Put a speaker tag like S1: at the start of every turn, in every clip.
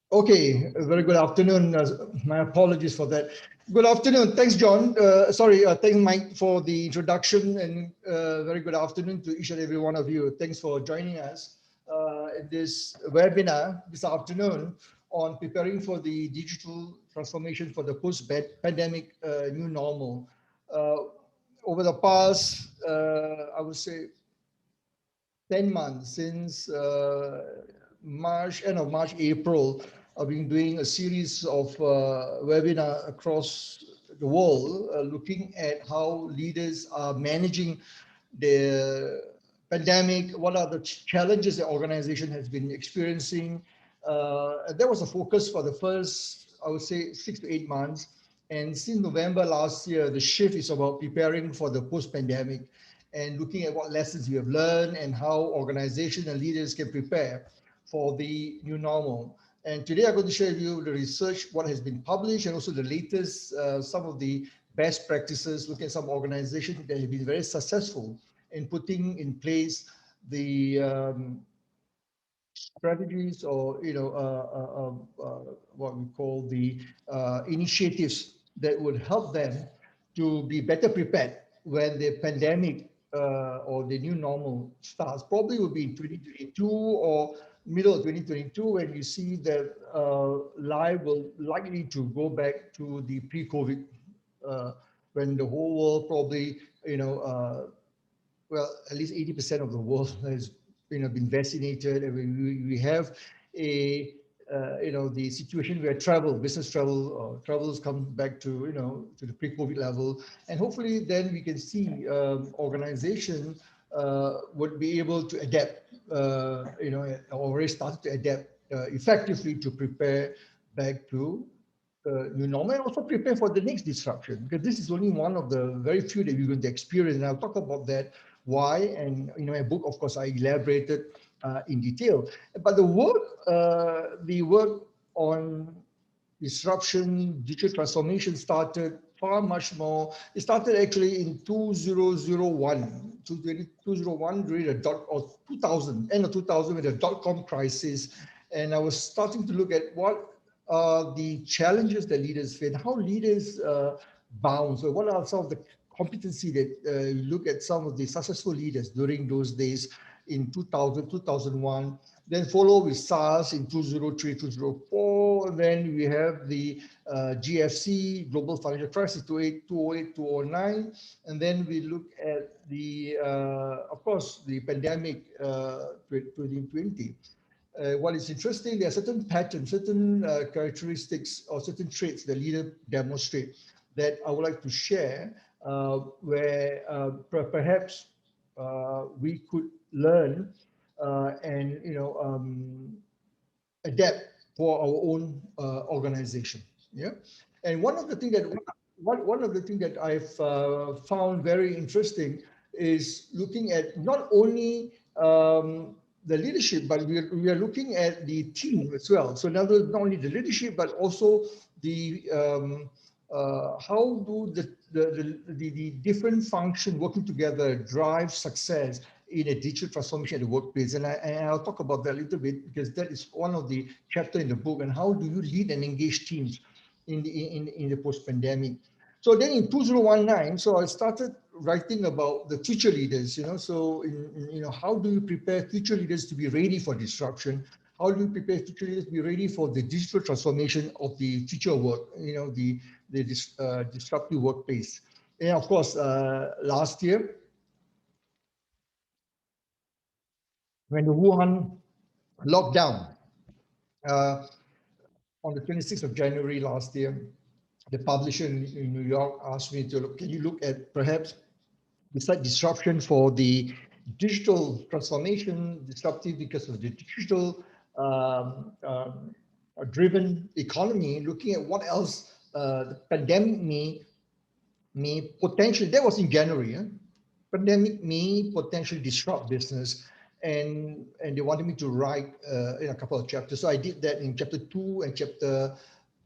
S1: Okay, very good afternoon. My apologies for that. Good afternoon. Thanks, John. Thanks, Mike, for the introduction, and very good afternoon to each and every one of you. Thanks for joining us in this webinar this afternoon on preparing for the digital transformation for the post-pandemic new normal. Over the past, I would say, 10 months since end of March, April, I've been doing a series of webinar across the world, looking at how leaders are managing the pandemic, what are the challenges the organization has been experiencing. That was a focus for the first, I would say, 6 to 8 months. And since November last year, the shift is about preparing for the post-pandemic and looking at what lessons we have learned and how organizations and leaders can prepare for the new normal. And today I'm going to share with you the research, what has been published, and also the latest, some of the best practices, look at some organizations that have been very successful in putting in place the strategies or, what we call the initiatives that would help them to be better prepared when the pandemic or the new normal starts. Probably will be in 2022 or middle of 2022 when you see that life will likely to go back to the pre-COVID, when the whole world probably, well, at least 80% of the world has been vaccinated, and we have a the situation where business travel, travels come back to to the pre-COVID level, and hopefully then we can see organizations would be able to adapt, already started to adapt effectively to prepare back to new normal, and also prepare for the next disruption, because this is only one of the very few that we're going to experience, and I'll talk about that, why, and in my book, of course, I elaborated in detail. But the work on disruption, digital transformation started far much more. It started actually in 2001, 2001 during the 2000, end of 2000 with the dot-com crisis. And I was starting to look at what are the challenges that leaders face, how leaders bound. So what are some of the competency that you look at some of the successful leaders during those days in 2000, 2001, then follow with SARS in 2003, 2004. Then we have the GFC, Global Financial Crisis, 2008, 2009. And then we look at the, of course, the pandemic 2020. What is interesting, there are certain patterns, certain characteristics or certain traits that leaders demonstrate that I would like to share, where perhaps we could learn and adapt for our own organization. Yeah, and one of the things that I've found very interesting is looking at not only the leadership, but we are looking at the team as well. So not only the leadership, but also the how do the different functions working together drive success in a digital transformation at the workplace. And I'll talk about that a little bit, because that is one of the chapters in the book, and how do you lead and engage teams in the post-pandemic. So then in 2019, so I started writing about the future leaders, so how do you prepare future leaders to be ready for disruption? How do you prepare future leaders to be ready for the digital transformation of the future work, the disruptive workplace? And of course, last year, when the Wuhan lockdown on the 26th of January last year, the publisher in New York asked me to look, can you look at perhaps besides disruption for the digital transformation, disruptive because of the digital driven economy, looking at what else the pandemic may potentially, that was in January, pandemic may potentially disrupt business, and they wanted me to write in a couple of chapters. So I did that in chapter 2 and chapter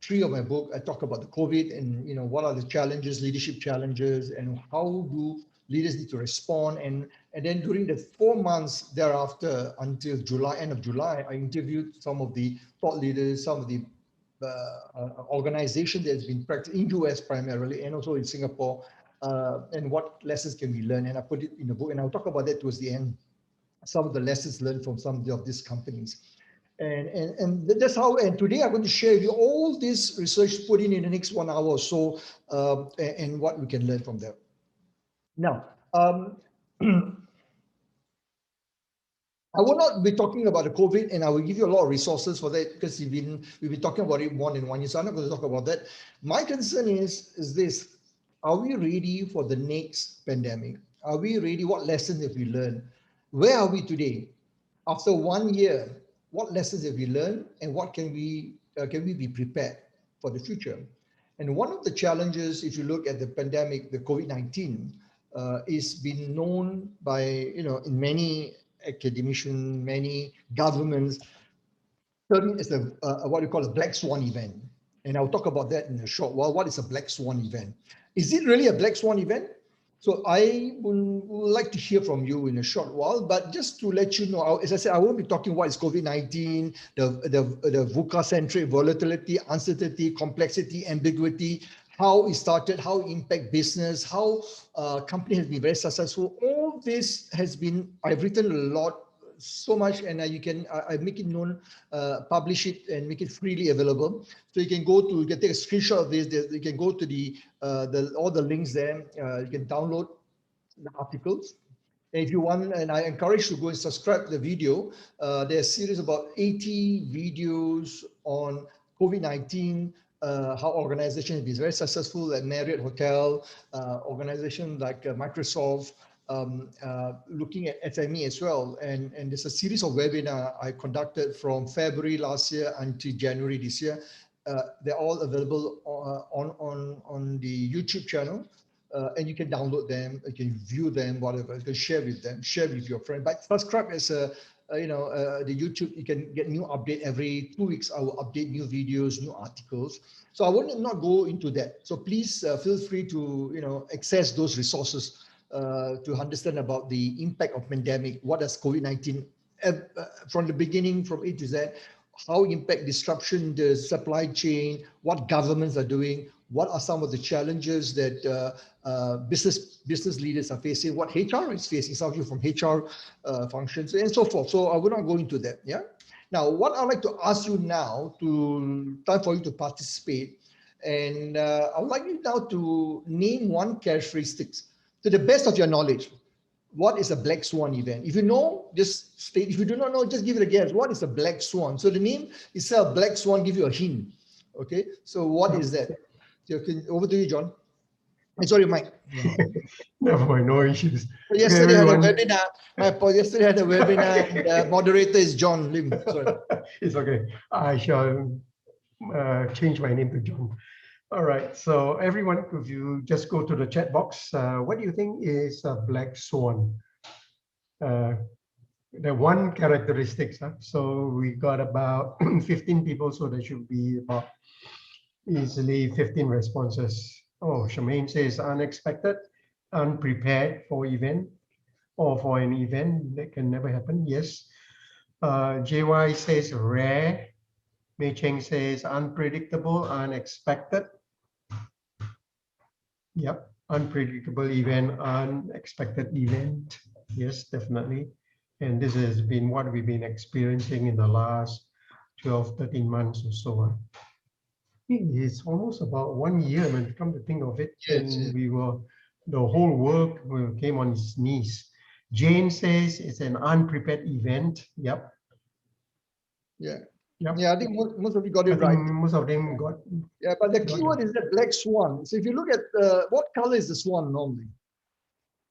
S1: 3 of my book. I talk about the COVID and what are the challenges, leadership challenges, and how do leaders need to respond. And then during the 4 months thereafter, until July, end of July, I interviewed some of the thought leaders, some of the organization that's been practiced in US primarily, and also in Singapore, and what lessons can we learn. And I put it in the book, and I'll talk about that towards the end, some of the lessons learned from some of these companies. And that's how, and today I'm going to share with you all this research put in the next 1 hour or so, and what we can learn from there. Now, I will not be talking about the COVID, and I will give you a lot of resources for that, because we've been talking about it more than 1 year, so I'm not going to talk about that. My concern is this: are we ready for the next pandemic? Are we ready? What lessons have we learned? Where are we today? After 1 year, what lessons have we learned, and what can we be prepared for the future? And one of the challenges, if you look at the pandemic, the COVID-19, is been known by, in many academicians, many governments, term it as what we call a black swan event. And I'll talk about that in a short while. What is a black swan event? Is it really a black swan event? So I would like to hear from you in a short while, but just to let you know, as I said, I won't be talking what is COVID-19, the VUCA-centric volatility, uncertainty, complexity, ambiguity, how it started, how it impact business, how company has been very successful. All this has been, I've written a lot, so much, and I make it known, publish it, and make it freely available. So you can go to, you can take a screenshot of this. You can go to all the links there. You can download the articles. And if you want, and I encourage you to go and subscribe to the video. There's a series about 80 videos on COVID-19, how organizations have been very successful, like Marriott Hotel, organizations like Microsoft, looking at SME as well. And there's a series of webinars I conducted from February last year until January this year. They're all available on the YouTube channel, and you can download them, you can view them, whatever. You can share with them, share with your friend. But subscribe as the YouTube. You can get new update every 2 weeks. I will update new videos, new articles. So I will not go into that. So please feel free to access those resources to understand about the impact of pandemic. What does COVID-19 from the beginning, from A to Z, how impact disruption, the supply chain, what governments are doing, what are some of the challenges that business leaders are facing, what HR is facing, some of you from HR functions, and so forth. So I will not go into that. Yeah. Now, what I'd like to ask you now, time for you to participate, and I would like you now to name one characteristics to the best of your knowledge. What is a black swan event? If you know, just state. If you do not know, just give it a guess. What is a black swan? So the name itself, black swan, give you a hint. Okay. So what is that? Over to you, John. Sorry, Mike.
S2: Never mind, no issues.
S1: So yesterday I had a webinar. Yesterday I had a webinar, and the moderator is John Lim. Sorry.
S2: It's okay. I shall change my name to John. All right, so everyone, if you just go to the chat box, what do you think is a black swan? The one characteristics. So we got about 15 people, so there should be about easily 15 responses. Oh, Charmaine says unexpected, unprepared for event or for an event that can never happen. Yes. JY says rare. Mei Cheng says unpredictable, unexpected. Yep, unpredictable event, unexpected event. Yes, definitely. And this has been what we've been experiencing in the last 12, 13 months or so. It's almost about 1 year when you come to think of it.
S1: Yes,
S2: and the whole world came on its knees. Jane says it's an unprepared event. Yep.
S1: Yeah.
S2: Yep.
S1: Yeah, I think most of you got it right.
S2: Most of them got.
S1: Yeah, but the keyword is that black swan. So if you look at what color is the swan normally?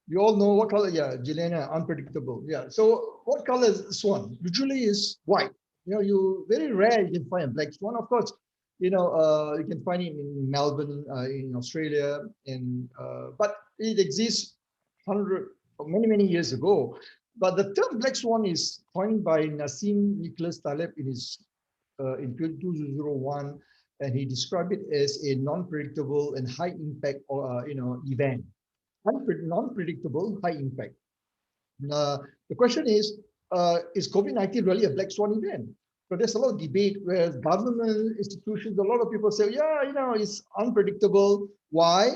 S1: You all know what color? Yeah, Jelena, unpredictable. Yeah. So what color is the swan? Usually is white. You very rare you can find a black swan. Of course, you can find it in Melbourne, in Australia, and but it exists many years ago. But the term black swan is coined by Nassim Nicholas Taleb in 2001, and he described it as a non-predictable and high impact event. non-predictable, high impact. The question is COVID-19 really a black swan event? So there's a lot of debate where government institutions, a lot of people say, yeah, it's unpredictable. Why?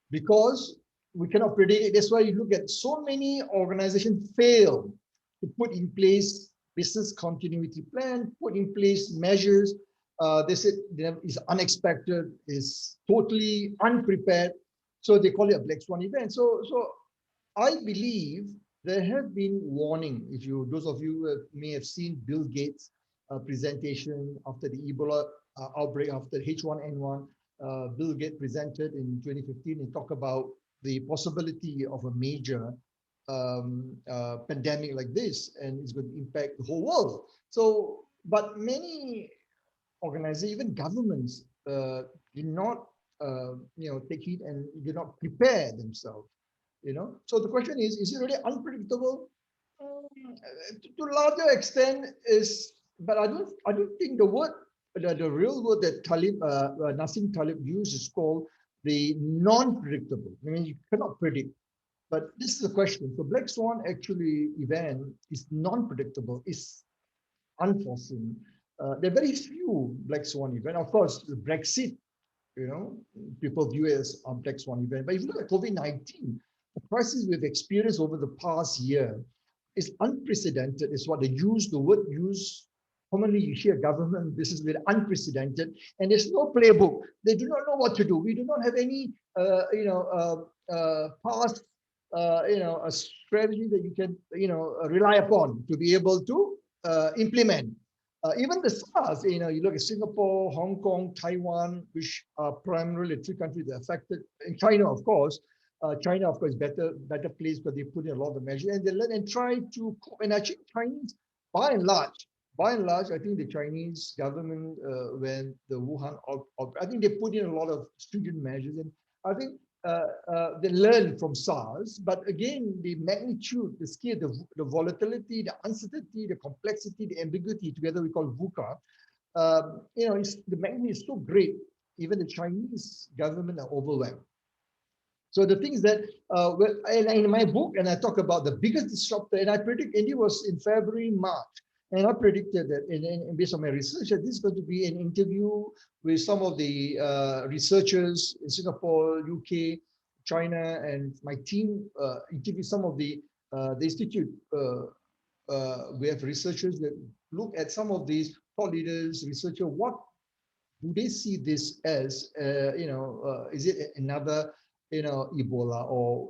S1: Because we cannot predict it. That's why you look at so many organizations fail to put in place business continuity plan, put in place measures. They said it's unexpected, is totally unprepared. So they call it a black swan event. So I believe there have been warning. If those of you may have seen Bill Gates' presentation after the Ebola outbreak, after H1N1, Bill Gates presented in 2015 and talked about the possibility of a major pandemic like this, and it's going to impact the whole world. So, but many organizations, even governments, did not, take heed and did not prepare themselves. So the question is it really unpredictable? To a larger extent is, but I don't think the real word that Nassim Taleb used is called the non-predictable. I mean, you cannot predict. But this is the question. So black swan actually event is non-predictable, is unforeseen. There are very few black swan event. Of course, the Brexit, people view it as a black swan event. But if you look at COVID-19, the crisis we've experienced over the past year is unprecedented. Is what the word used. Commonly, you hear government, this is very unprecedented, and there's no playbook. They do not know what to do. We do not have any, past, a strategy that you can, rely upon to be able to implement. Even the SARS, you look at Singapore, Hong Kong, Taiwan, which are primarily three countries that are affected, and China, of course. China, of course, better place, but they put in a lot of measures and they let and try to cope. And actually, Chinese, by and large, I think the Chinese government, when the Wuhan, I think they put in a lot of stringent measures, and I think they learned from SARS. But again, the magnitude, the scale, the volatility, the uncertainty, the complexity, the ambiguity, together we call VUCA. The magnitude is so great. Even the Chinese government are overwhelmed. So the thing is that in my book, and I talk about the biggest disruptor, and I predict, and it was in February, March, and I predicted that, and based on my research, that this is going to be an interview with some of the researchers in Singapore, UK, China, and my team interview some of the institute. We have researchers that look at some of these thought leaders, researchers. What do they see this as? Is it another, Ebola, or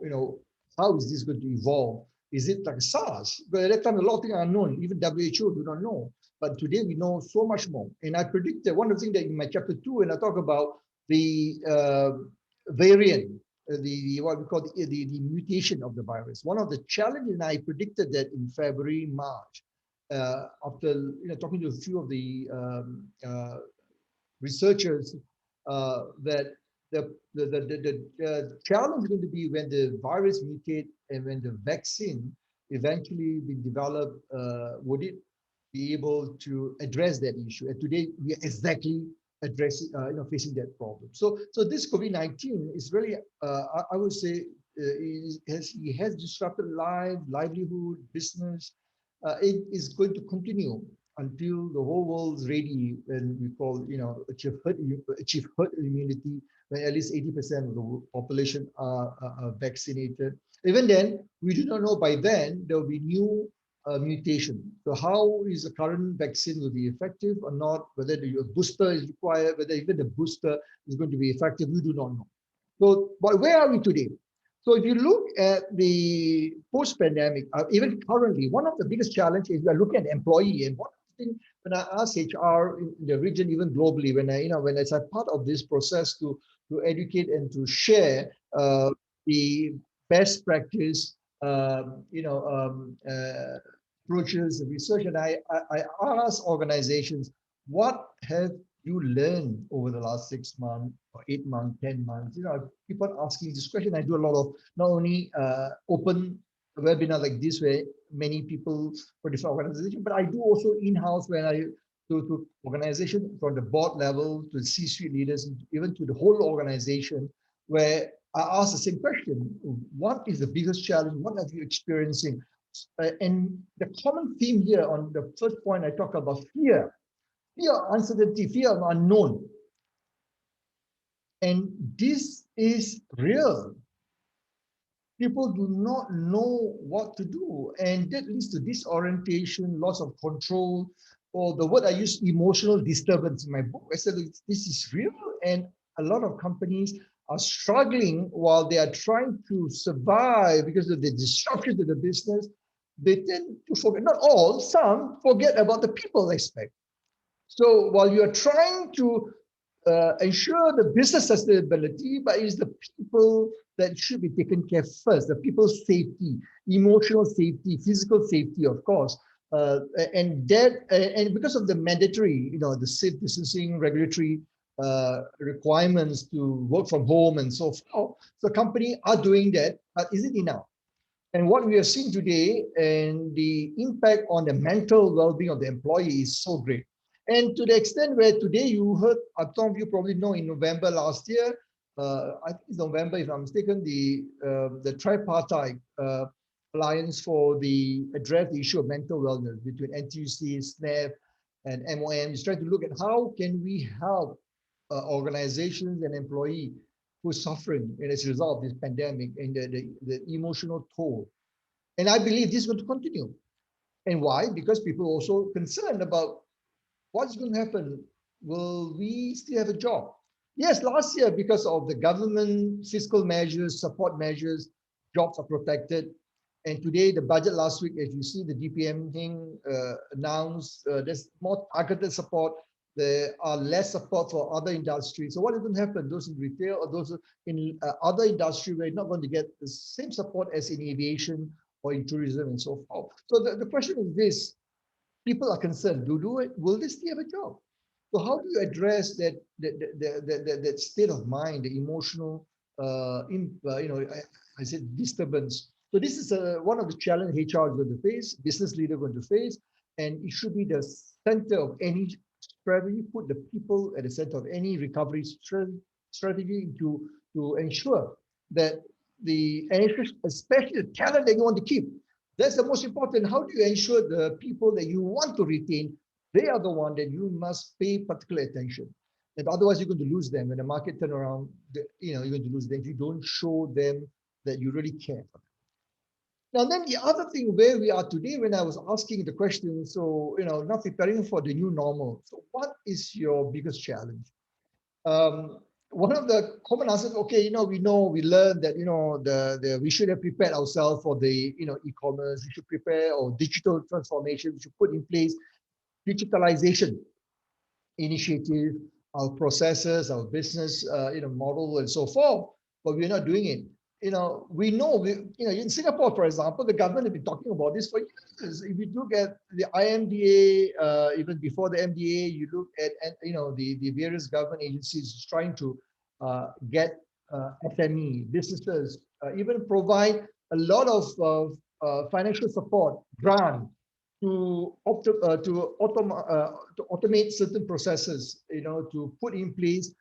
S1: how is this going to evolve? Is it like SARS? But at that time, a lot of things are unknown. Even WHO do not know. But today we know so much more. And I predicted one of the things that in my chapter 2, and I talk about the variant, the what we call the mutation of the virus. One of the challenges, and I predicted that in February, March, after talking to a few of the researchers, that the challenge is going to be when the virus mutate and when the vaccine eventually be developed, would it be able to address that issue? And today we are exactly addressing, facing that problem. So this COVID-19 is really, I would say, it has disrupted livelihood, business. It is going to continue until the whole world's ready, and we call, achieve herd immunity, when at least 80% of the population are vaccinated. Even then, we do not know by then there will be new mutation. So how is the current vaccine will be effective or not? Whether a booster is required, whether even the booster is going to be effective, we do not know. So, but where are we today? So if you look at the post-pandemic, even currently, one of the biggest challenges is we are looking at employee. And one thing when I ask HR in the region, even globally, when as a part of this process to educate and to share the best practice, approaches, research, and I ask organizations, what have you learned over the last 6 months or 8 months, 10 months? I keep on asking this question. I do a lot of not only open webinar like this, where many people for different organizations, but I do also in-house when I to organization from the board level to C-suite leaders, even to the whole organization, where I asked the same question. What is the biggest challenge? What are you experiencing? And the common theme here on the first point, I talk about fear, fear of uncertainty, fear of unknown. And this is real. People do not know what to do, and that leads to disorientation, loss of control, or the word I use, emotional disturbance in my book. I said this is real, and a lot of companies are struggling while they are trying to survive because of the disruption to the business. They tend to forget, not all, some forget about the people aspect. So while you are trying to ensure the business sustainability, but it's the people that should be taken care first, the people's safety, emotional safety, physical safety, of course. And because of the mandatory, the safe distancing regulatory requirements to work from home and so forth, so companies are doing that, but is it enough? And what we are seeing today and the impact on the mental well-being of the employee is so great. And to the extent where today you heard, some of you probably know in November last year, I think it's November if I'm mistaken, the tripartite alliance for the address the issue of mental wellness between NTUC, SNAP, and MOM is trying to look at how can we help organizations and employees who are suffering as a result of this pandemic and the emotional toll. And I believe this is going to continue. And why? Because people are also concerned about what's going to happen. Will we still have a job? Yes, last year, because of the government fiscal measures, support measures, jobs are protected. And today, the budget last week, as you see, the DPM thing announced, there's more targeted support. There are less support for other industries. So what is going to happen? Those in retail or those in other industry, we're not going to get the same support as in aviation or in tourism and so forth. So the question is this: people are concerned. Will they still have a job? So how do you address that state of mind, the emotional, I said disturbance? So this is one of the challenges HR is going to face, business leader going to face, and it should be the center of any strategy. Put the people at the center of any recovery strategy to ensure that especially the talent that you want to keep. That's the most important. How do you ensure the people that you want to retain, they are the one that you must pay particular attention? And otherwise, you're going to lose them. When the market turn around, you're going to lose them if you don't show them that you really care for them. Now, then the other thing where we are today, when I was asking the question, so, not preparing for the new normal. So what is your biggest challenge? One of the common answers, okay, we learned that, we should have prepared ourselves for the, e-commerce, we should prepare or digital transformation, we should put in place digitalization initiative, our processes, our business, model and so forth, but we're not doing it. In Singapore, for example, the government has been talking about this for years. If you look at the IMDA, even before the MDA, you look at, the various government agencies trying to get SME businesses, even provide a lot of financial support, grant to automate certain processes, to put in place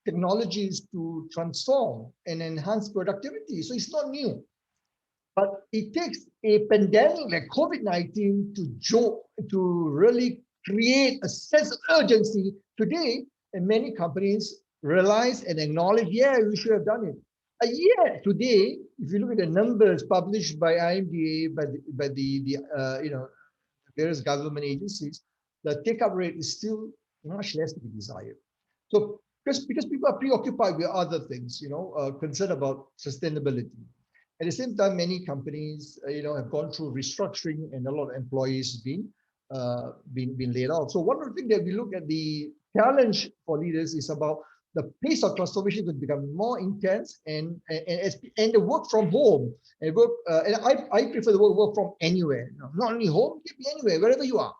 S1: technologies to transform and enhance productivity. So it's not new, but it takes a pandemic like COVID-19 to really create a sense of urgency today. And many companies realize and acknowledge, yeah, we should have done it. Yet today, if you look at the numbers published by IMDA, by the various government agencies, the take-up rate is still much less to be desired. So because people are preoccupied with other things, concerned about sustainability. At the same time, many companies, have gone through restructuring, and a lot of employees been laid off. So one of the things that we look at the challenge for leaders is about the pace of transformation will become more intense, and the work from home and I prefer the word work from anywhere. Not only home, it can be anywhere, wherever you are.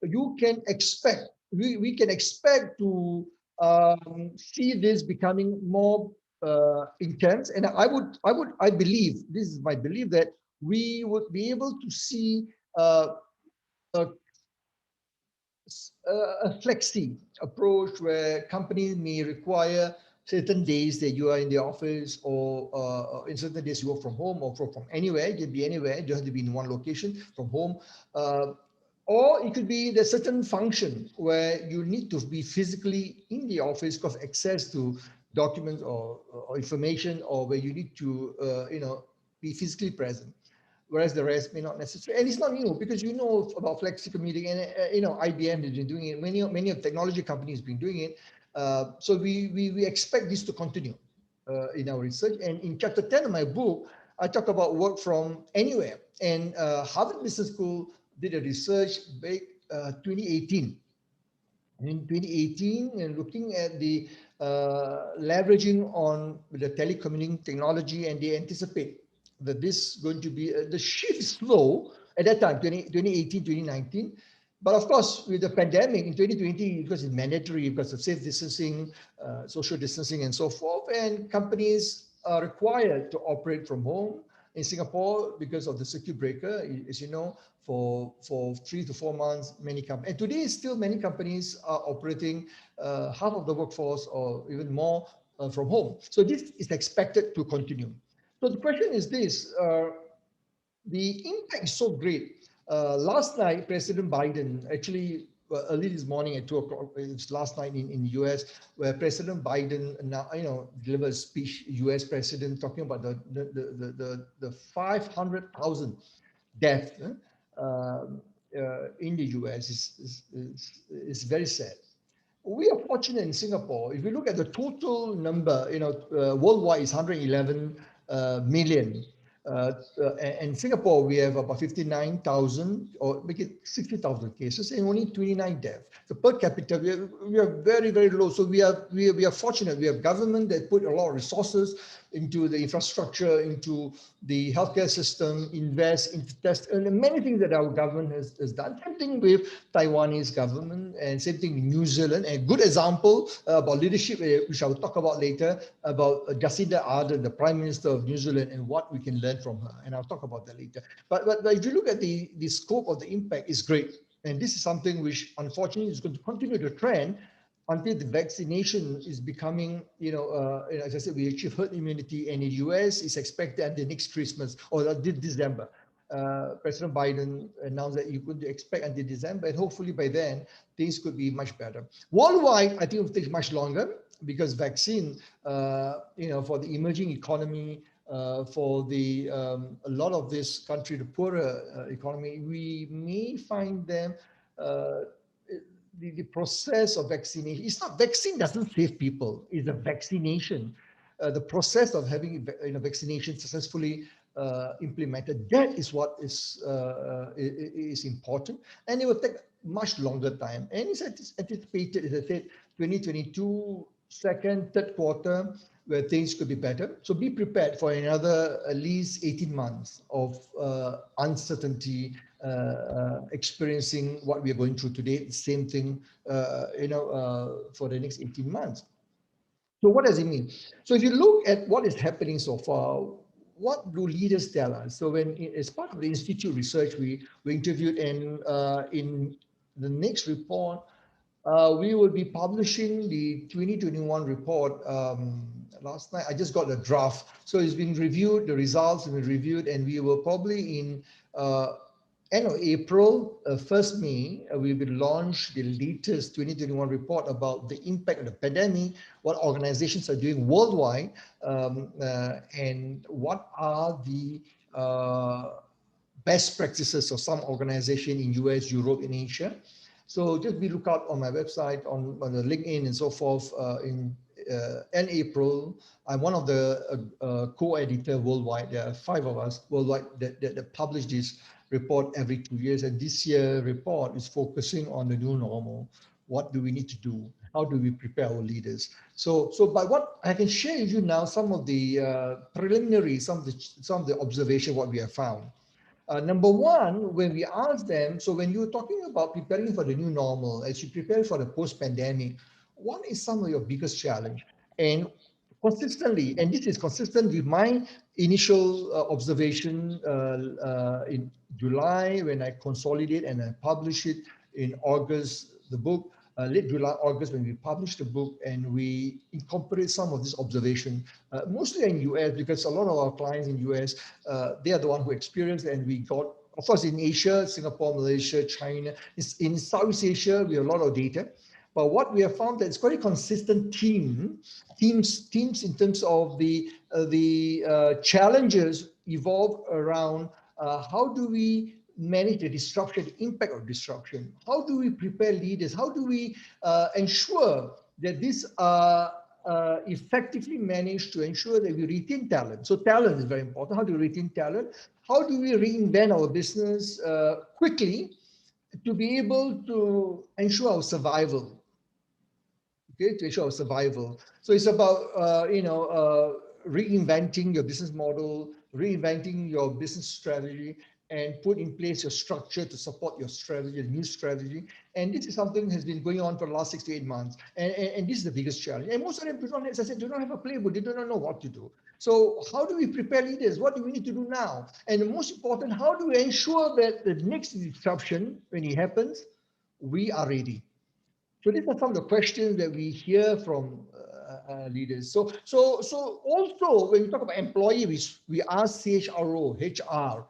S1: You can expect we can expect to see this becoming more intense, and I believe, this is my belief, that we would be able to see a flexi approach where companies may require certain days that you are in the office, or in certain days you work from home, or from anywhere. It can be anywhere. You don't have to be in one location, from home. Or it could be the certain function where you need to be physically in the office because access to documents or information, or where you need to, be physically present, whereas the rest may not necessarily. And it's not new, because you know about flexi commuting, and IBM has been doing it. Many of technology companies have been doing it. So we expect this to continue in our research. And in chapter 10 of my book, I talk about work from anywhere. And Harvard Business School did a research back 2018. In 2018, and looking at the leveraging on the telecommunicating technology, and they anticipate that this is going to be the shift is slow at that time, 2018, 2019. But of course, with the pandemic in 2020, because it's mandatory, because of safe distancing, social distancing, and so forth, and companies are required to operate from home. In Singapore, because of the circuit breaker, as you know, for 3 to 4 months, many companies, and today still many companies are operating half of the workforce or even more from home. So this is expected to continue. So the question is this: the impact is so great. Last night, President Biden, actually early this morning at 2 o'clock, it's last night in the US, where President Biden now, delivered a speech, US president, talking about the 500,000 deaths in the US is very sad. We are fortunate in Singapore. If you look at the total number, worldwide is 111 million. And Singapore, we have about 59,000, or make it 60,000 cases, and only 29 deaths. So per capita, we are very, very low. So we are fortunate. We have government that put a lot of resources into the infrastructure, into the healthcare system, invest into test, and many things that our government has done. Same thing with Taiwanese government, and same thing with New Zealand. A good example about leadership, which I will talk about later, about Jacinda Ardern, the Prime Minister of New Zealand, and what we can learn from her. And I'll talk about that later. But if you look at the scope of the impact, is great. And this is something which, unfortunately, is going to continue the trend until the vaccination is becoming, as I said, we achieve herd immunity, and in the US is expected at the next Christmas or December. President Biden announced that you could expect until December, and hopefully by then things could be much better. Worldwide, I think it will take much longer, because vaccine, for the emerging economy, for the a lot of this country, the poorer economy, we may find them. The process of vaccination, it's not, vaccine doesn't save people, it's a vaccination. The process of having vaccination successfully implemented, that is what is important, and it will take much longer time. And it's anticipated, as I said, 2022, second, third quarter, where things could be better. So be prepared for another at least 18 months of uncertainty, experiencing what we are going through today. Same thing, for the next 18 months. So what does it mean? So if you look at what is happening so far, what do leaders tell us? So as part of the Institute research, we interviewed, and in the next report, we will be publishing the 2021 report. Last night, I just got a draft. So it's been reviewed, the results have been reviewed, and we will probably in end of April, 1st May, we will launch the latest 2021 report about the impact of the pandemic, what organizations are doing worldwide, and what are the best practices of some organization in US, Europe, and Asia. So just be lookout on my website, on the LinkedIn and so forth. In end April, I'm one of the co-editor worldwide. There are 5 of us worldwide that publish this report every 2 years. And this year report is focusing on the new normal. What do we need to do? How do we prepare our leaders? So by what I can share with you now, some of the preliminary, some of the observation, what we have found. Number one, when we ask them, so when you're talking about preparing for the new normal, as you prepare for the post-pandemic, what is some of your biggest challenge? And consistently, and this is consistent with my initial observation in July, when I consolidate and I publish it in August, the book, late July, August, when we published the book, and we incorporate some of this observation, mostly in US, because a lot of our clients in US, they are the one who experienced, and we got, of course, in Asia, Singapore, Malaysia, China, in Southeast Asia, we have a lot of data. But what we have found that it's quite a consistent themes in terms of the challenges evolve around how do we manage the disruption, the impact of disruption? How do we prepare leaders? How do we ensure that these are effectively managed to ensure that we retain talent? So talent is very important. How do we retain talent? How do we reinvent our business quickly to be able to ensure our survival? Okay, to ensure our survival. So it's about reinventing your business model, reinventing your business strategy, and put in place your structure to support your strategy, the new strategy. And this is something that has been going on for the last 6 to 8 months. And this is the biggest challenge. And most of them do not, as I said, do not have a playbook. They do not know what to do. So how do we prepare leaders? What do we need to do now? And the most important, how do we ensure that the next disruption, when it happens, we are ready? So these are some of the questions that we hear from leaders. So also when we talk about employee, we ask CHRO, HR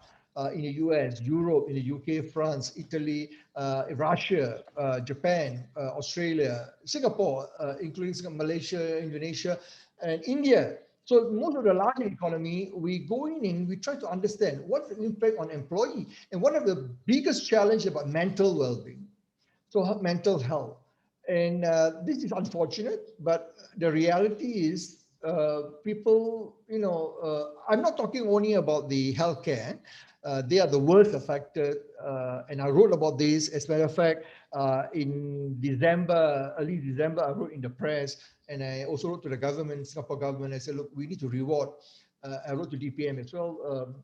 S1: in the US, Europe, in the UK, France, Italy, Russia, Japan, Australia, Singapore, including Malaysia, Indonesia, and India. So most of the large economy, we go in and we try to understand what's the impact on employee and what are the biggest challenges about mental well-being. So mental health. And this is unfortunate, but the reality is people, I'm not talking only about the healthcare. They are the worst affected. And I wrote about this. As a matter of fact, in December, early December, I wrote in the press, and I also wrote to the government, Singapore government. I said, look, we need to reward. I wrote to DPM as well.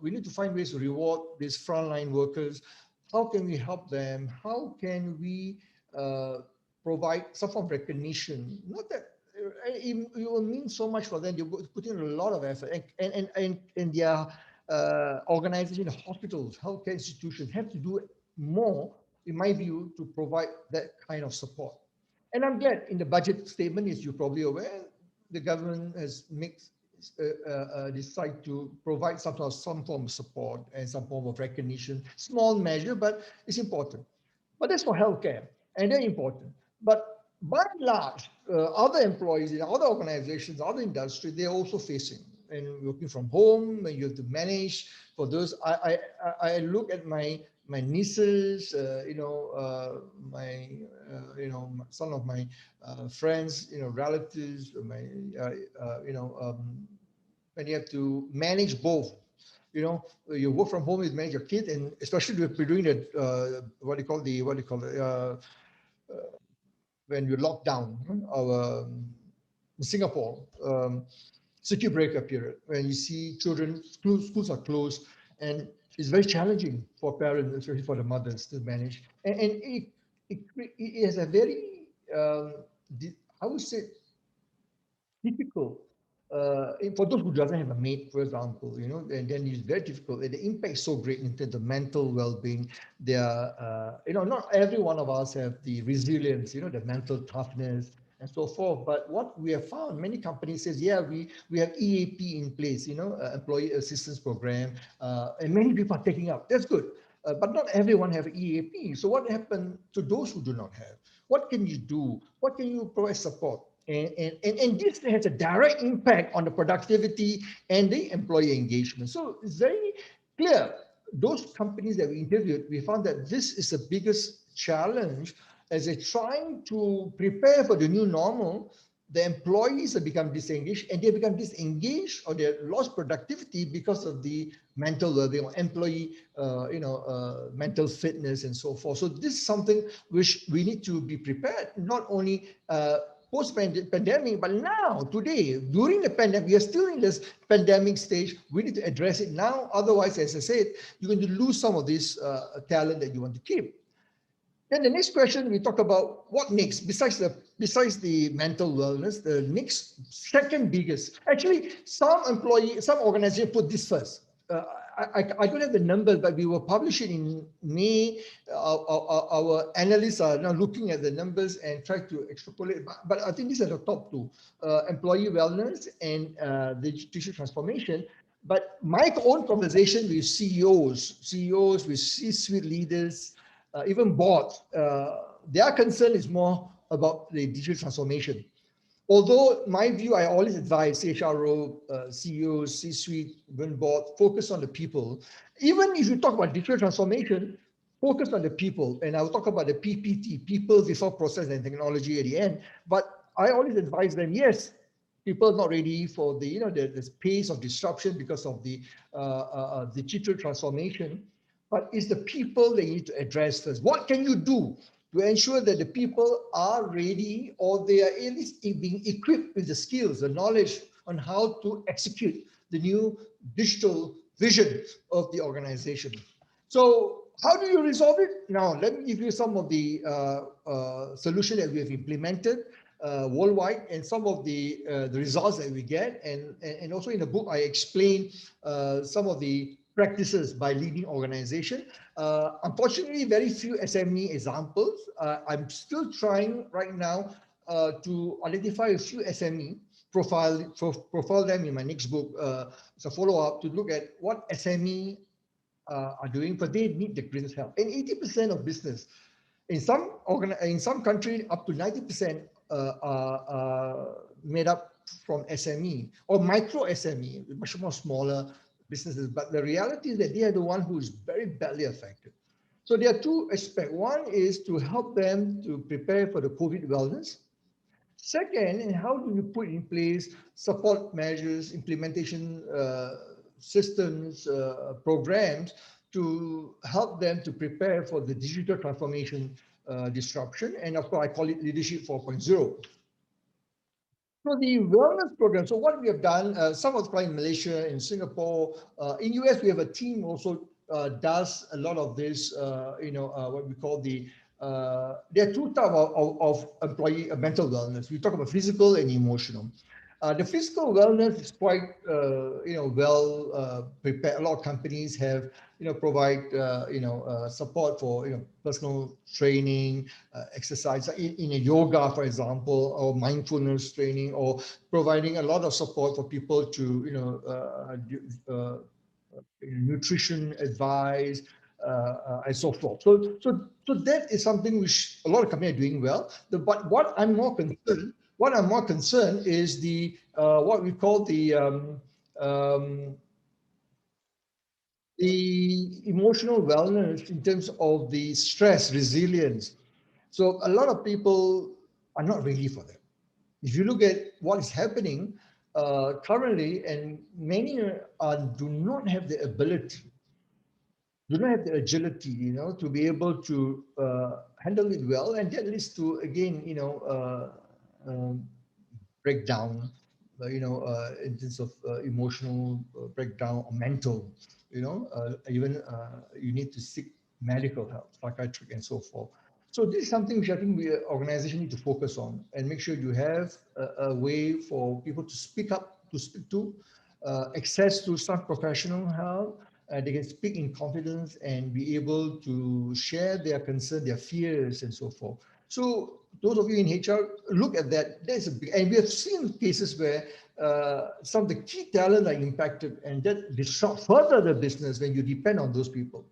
S1: We need to find ways to reward these frontline workers. How can we help them? How can we provide some form of recognition? Not that it will mean so much for them. They put in a lot of effort, and their organization, hospitals, healthcare institutions have to do more, in my view, to provide that kind of support. And I'm glad in the budget statement, as you're probably aware, the government has decide to provide some form of support and some form of recognition. Small measure, but it's important. But that's for healthcare, and they're important. But by and large, other employees in other organizations, other industries, they're also facing. And working from home, and you have to manage for those. I look at my nieces, some of my friends, relatives, when you have to manage both. You work from home, you manage your kids, and especially if you're doing the when you lock down in Singapore, circuit breaker period, when you see children, schools are closed, and it's very challenging for parents, especially for the mothers, to manage. And it is a very, I would say, difficult. For those who doesn't have a maid, for example, and then it's very difficult. And the impact is so great in terms of mental well-being. Not every one of us have the resilience, the mental toughness and so forth. But what we have found, many companies says, yeah, we have EAP in place, employee assistance program, and many people are taking up. That's good. But not everyone have EAP. So what happened to those who do not have? What can you do? What can you provide support? And this has a direct impact on the productivity and the employee engagement. So it's very clear. Those companies that we interviewed, we found that this is the biggest challenge as they're trying to prepare for the new normal. The employees have become disengaged, and they become disengaged or they lost productivity because of the mental well-being, employee, mental fitness and so forth. So this is something which we need to be prepared, not only post-pandemic, but now, today, during the pandemic, we are still in this pandemic stage. We need to address it now. Otherwise, as I said, you're going to lose some of this talent that you want to keep. Then the next question, we talk about what next, besides the mental wellness, the next second biggest. Actually, some organizations put this first. I don't have the numbers, but we will publish it in May. Our analysts are now looking at the numbers and try to extrapolate. But I think these are the top two, employee wellness and the digital transformation. But my own conversation with CEOs with C-suite leaders, even boards, their concern is more about the digital transformation. Although my view, I always advise CHRO, CEOs, C-suite, even board, focus on the people. Even if you talk about digital transformation, focus on the people. And I'll talk about the PPT, people before process and technology at the end. But I always advise them, yes, people are not ready for the, the pace of disruption because of the digital transformation. But it's the people they need to address first. What can you do to ensure that the people are ready, or they are at least being equipped with the skills, the knowledge on how to execute the new digital vision of the organization? So how do you resolve it? Now, let me give you some of the solutions that we have implemented worldwide and some of the results that we get. And also in the book, I explain some of the practices by leading organization. Unfortunately, very few SME examples. I'm still trying right now to identify a few SME, profile them in my next book. It's a follow-up to look at what SME are doing, but they need the business help. And 80% of business, in some countries, up to 90% are made up from SME or micro SME, much more smaller businesses. But the reality is that they are the one who is very badly affected. So there are two aspects. One is to help them to prepare for the COVID wellness. Second, and how do you put in place support measures, implementation systems, programs to help them to prepare for the digital transformation disruption. And of course, I call it Leadership 4.0. So the wellness program, so what we have done, some of the in Malaysia, in Singapore, in US, we have a team also does a lot of this, what we call the, there are two types of employee mental wellness. We talk about physical and emotional. The physical wellness is quite, well prepared. A lot of companies have, provide, support for, personal training, exercise in a yoga, for example, or mindfulness training, or providing a lot of support for people to, nutrition advice, and so forth. So that is something which a lot of companies are doing well. But what I'm more concerned is the what we call the emotional wellness in terms of the stress resilience. So a lot of people are not ready for that. If you look at what is happening currently, and many do not have the ability, do not have the agility, to be able to handle it well, and that leads to, again, breakdown, in terms of emotional breakdown or mental, even you need to seek medical help, psychiatric and so forth. So this is something which I think we organization need to focus on and make sure you have a way for people to speak up, to speak to, access to some professional help. They can speak in confidence and be able to share their concern, their fears, and so forth. So those of you in HR, look at that. There's a big, and we have seen cases where some of the key talent are impacted, and that disrupts further the business when you depend on those people.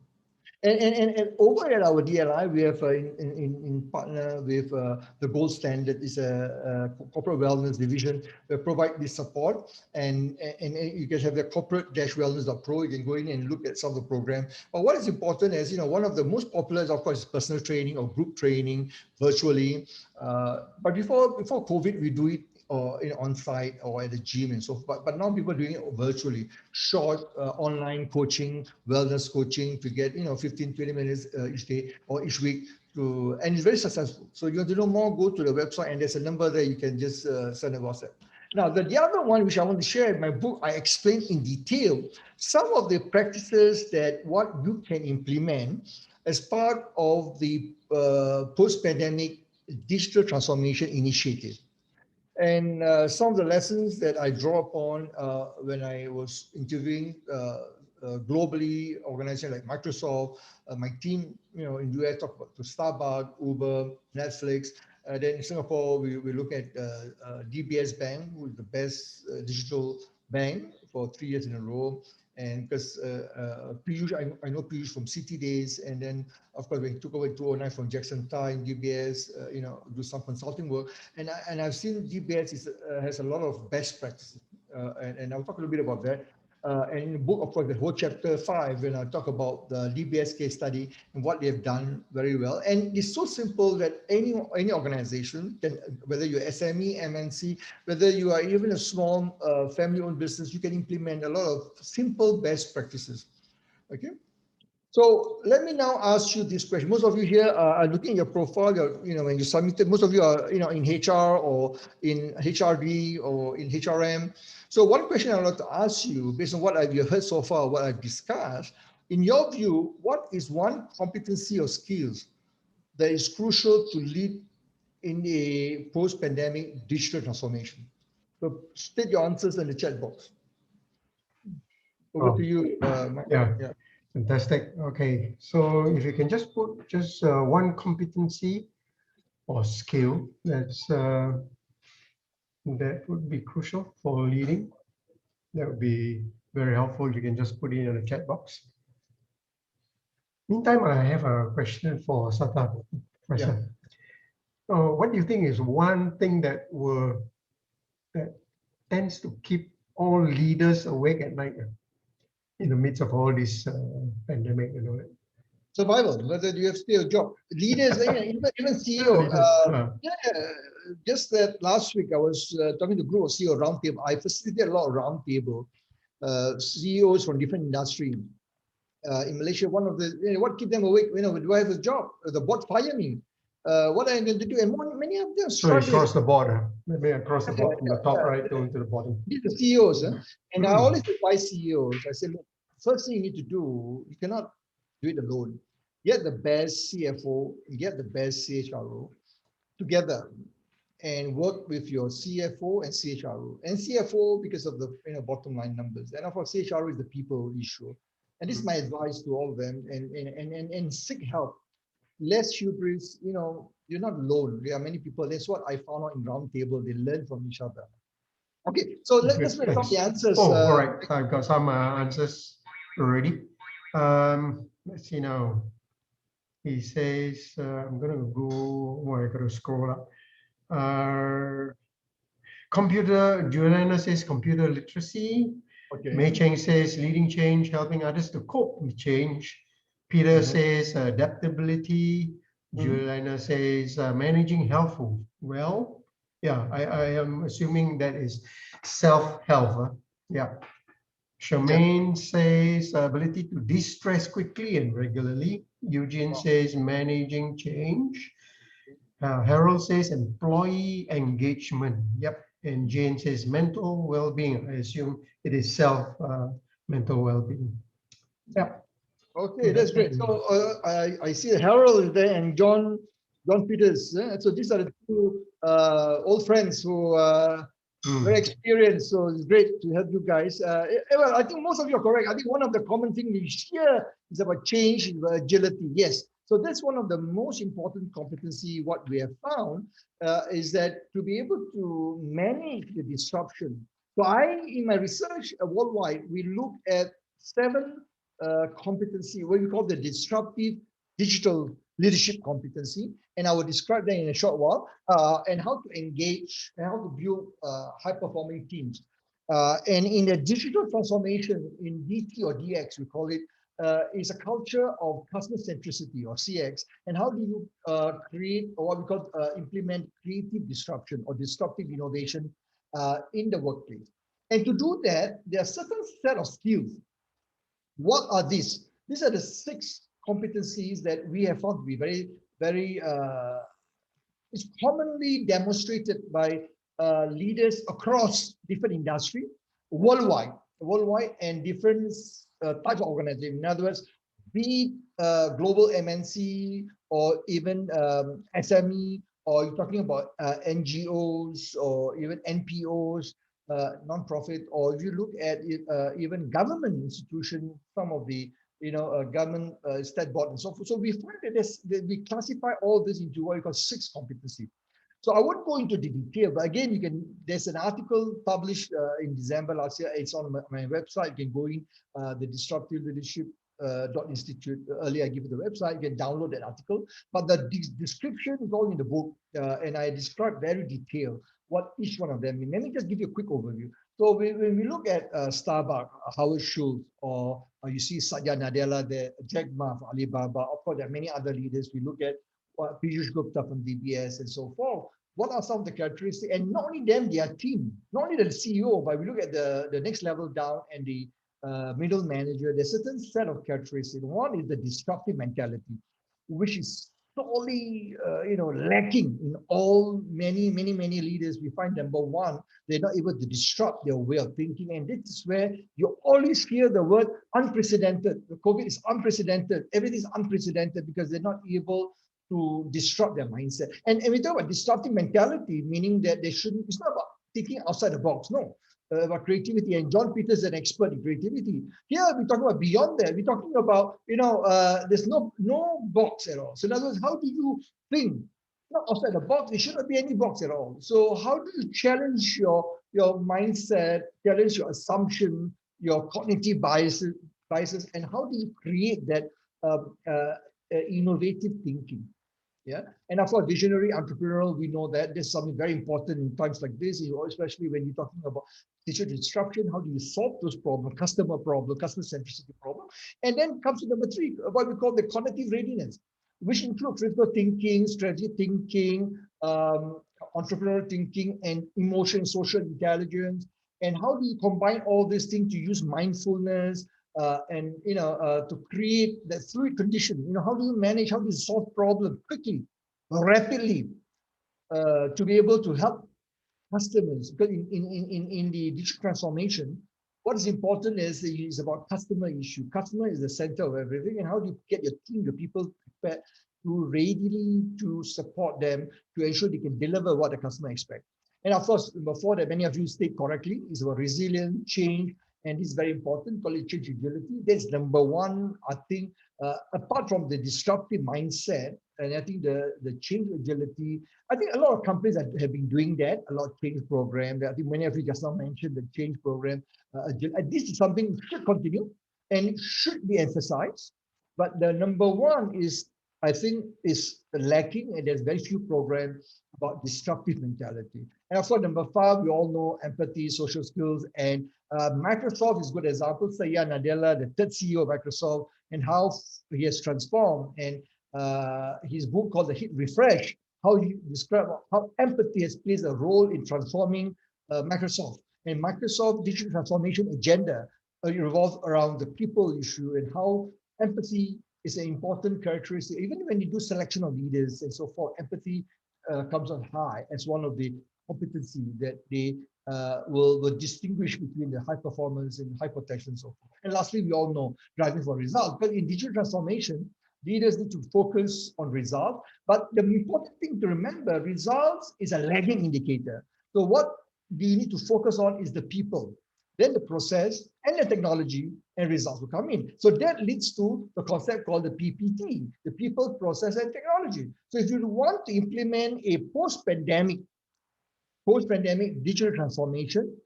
S1: And over at our DLI, we have in partner with the Gold Standard, is a corporate wellness division that provide this support, and you guys have the corporate-wellness.pro. You can go in and look at some of the program. But what is important is, one of the most popular is, of course, personal training or group training virtually. But before COVID, we do it or on-site or at the gym and so forth. But now people are doing it virtually, short online coaching, wellness coaching to get 15, 20 minutes each day or each week, and it's very successful. So you want to know more, go to the website, and there's a number there you can just send a WhatsApp. Now, the other one which I want to share in my book, I explain in detail some of the practices that what you can implement as part of the post-pandemic digital transformation initiative. And some of the lessons that I draw upon when I was interviewing globally, organizations like Microsoft, my team, in US talk about to Starbucks, Uber, Netflix. Then in Singapore, we look at DBS Bank, who is the best digital bank for 3 years in a row. And because Piyush, I know Piyush from City Days, and then of course when he took over in 2009 from Jackson Tai in DBS, do some consulting work, and I've seen DBS has a lot of best practices, and I'll talk a little bit about that. And in the book, of course, the whole chapter 5, when I talk about the DBS case study and what they have done very well. And it's so simple that any organization, can, whether you're SME, MNC, whether you are even a small family-owned business, you can implement a lot of simple best practices. Okay. So let me now ask you this question. Most of you here are looking at your profile. When you submitted, most of you are, in HR or in HRD or in HRM. So one question I'd like to ask you, based on what I've heard so far, what I've discussed, in your view, what is one competency or skills that is crucial to lead in a post-pandemic digital transformation? So state your answers in the chat box. Over to you, Mike.
S2: Yeah. Fantastic. Okay, so if you can just put one competency or skill that would be crucial for leading, that would be very helpful. You can just put it in the chat box. Meantime, I have a question for Sata, Professor. Yeah. What do you think is one thing that tends to keep all leaders awake at night? In the midst of all this pandemic,
S1: survival, whether you have still a job. Leaders, even CEO. Just that last week I was talking to a group of CEO roundtable. I facilitated a lot of roundtable CEOs from different industries. In Malaysia, one of the what keep them awake? Do I have a job? The board fire me. What am I going to do? And many of them struggling.
S2: So across the board, maybe across the board, from the top right down to the bottom.
S1: These are CEOs, and I always advise CEOs. I say, look, first thing you need to do, you cannot do it alone. Get the best CFO, get the best CHRO together, and work with your CFO and CHRO. And CFO because of the bottom line numbers, and of course CHRO is the people issue. And this is my advice to all of them. And seek help. Less hubris. You're not alone. There are many people. That's what I found out in roundtable. They learn from each other. Okay, so let's make some of the answers.
S2: All right, I've got some answers already. Let's see now. He says, I'm going to go, I got to scroll up. Juliana says computer literacy. Okay. Mei Cheng says leading change, helping others to cope with change. Peter says adaptability. Juliana says managing health. Well, yeah, I am assuming that is self-help. Yeah. Charmaine says ability to de-stress quickly and regularly. Eugene says managing change. Harold says employee engagement. Yep. And Jane says mental well-being. I assume it is mental well-being. Yep.
S1: Okay, that's great. So I see Harold is there and John Peters. So these are the two old friends who very experienced. So it's great to have you guys. Well, I think most of you are correct. I think one of the common things we share is about change, agility. Yes. So that's one of the most important competency. What we have found is that to be able to manage the disruption. So in my research worldwide, we look at 7 competency, what we call the disruptive digital leadership competency, and I will describe that in a short while, and how to engage and how to build high-performing teams. And in the digital transformation in DT or DX, we call it, is a culture of customer centricity or CX, and how do you create or what we call implement creative disruption or disruptive innovation in the workplace. And to do that, there are certain set of skills. What are these? These are the 6 competencies that we have found to be very, very, it's commonly demonstrated by leaders across different industries, worldwide, and different types of organizations. In other words, be it global MNC or even SME, or you're talking about NGOs or even NPOs, non-profit, or if you look at it, even government institution, some of the government stat board and so forth. So we find that we classify all this into what we call 6 competency. So I won't go into the detail, but again, there's an article published in December last year. It's on my website. You can go in the disruptive leadership .institute. Earlier I give you the website. You can download that article. But the description is all in the book, and I describe very detailed what each one of them mean. Let me just give you a quick overview. So when we look at Starbucks, Howard Schultz, or you see Satya Nadella there, Jack Ma of Alibaba, of course there are many other leaders. We look at Piyush Gupta from DBS and so forth. What are some of the characteristics? And not only them, their team, not only the CEO, but we look at the next level down and the middle manager. There's a certain set of characteristics. One is the disruptive mentality, which is sorely lacking in all many leaders. We find number one, they're not able to disrupt their way of thinking. And this is where you always hear the word unprecedented. The COVID is unprecedented. Everything is unprecedented because they're not able to disrupt their mindset. And we talk about disruptive mentality, meaning that it's not about thinking outside the box, no, about creativity. And John Peters is an expert in creativity. Here we're talking about beyond that. We're talking about, there's no box at all. So in other words, how do you think? Not outside the box, there shouldn't be any box at all. So how do you challenge your mindset, challenge your assumption, your cognitive biases, and how do you create that innovative thinking? Yeah, and of course, visionary, entrepreneurial, we know that there's something very important in times like this, especially when you're talking about digital disruption. How do you solve those problems, customer centricity problem? And then comes to number 3, what we call the cognitive readiness, which includes critical thinking, strategy thinking, entrepreneurial thinking, and emotion, social intelligence. And how do you combine all these things to use mindfulness, and to create that fluid condition? How do you manage, how do you solve problems quickly, rapidly, to be able to help customers? Because in the digital transformation, what is important is about customer issue. Customer is the center of everything. And how do you get your team, the people prepared to readily to support them to ensure they can deliver what the customer expects? And of course, before that, many of you state correctly, is about resilience, change. And this is very important, call it change agility. That's number 1, I think, apart from the disruptive mindset. And I think the change agility, I think a lot of companies have been doing that, a lot of change programs. I think many of you just now mentioned the change program. This is something that should continue and it should be emphasized. But the number 1 is, I think, is lacking, and there's very few programs about disruptive mentality. And of course, number 5, we all know empathy, social skills, and Microsoft is a good example. Satya Nadella, the 3rd CEO of Microsoft, and how he has transformed. And his book called The Hit Refresh, how he described how empathy has played a role in transforming Microsoft. And Microsoft digital transformation agenda revolves around the people issue and how empathy is an important characteristic. Even when you do selection of leaders and so forth, empathy comes on high as one of the competency that they will distinguish between the high performance and high potential and so forth. And lastly, we all know driving for results. But in digital transformation, leaders need to focus on results. But the important thing to remember, results is a lagging indicator. So what do you need to focus on is the people, then the process and the technology, and results will come in. So that leads to the concept called the PPT, the people, process, and technology. So if you want to implement a post-pandemic digital transformation,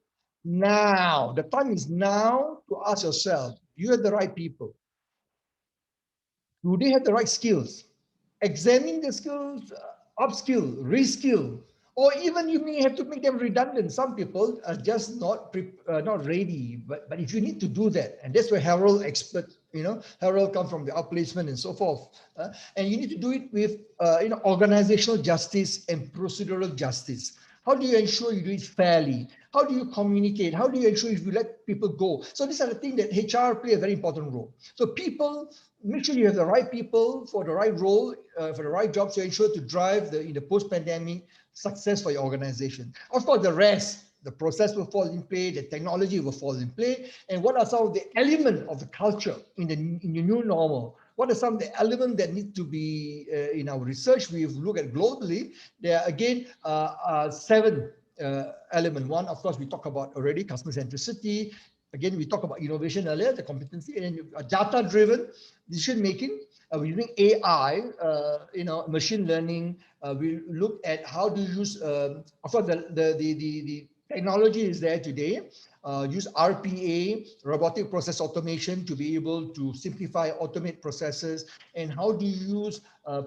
S1: now, the time is now to ask yourself, do you have the right people? Do they have the right skills? Examine the skills, upskill, reskill, or even you may have to make them redundant. Some people are just not ready. But if you need to do that, and that's where Harold expert, Harold comes from the outplacement and so forth, and you need to do it with organizational justice and procedural justice. How do you ensure you do it fairly? How do you communicate? How do you ensure if you let people go? So these are the things that HR play a very important role. So people, make sure you have the right people for the right role, for the right jobs to ensure to drive in the post-pandemic success for your organization. Of course, the rest, the process will fall in play, the technology will fall in play, and what are some of the elements of the culture in the new normal? What are some of the elements that need to be in our research? We've looked at globally. There are again 7 element. One, of course, we talk about already customer centricity. Again, we talked about innovation earlier, the competency, and then data-driven decision making. We're using AI, machine learning. We look at how to use, of course, the technology is there today. Use RPA, robotic process automation, to be able to simplify, automate processes, and how do you use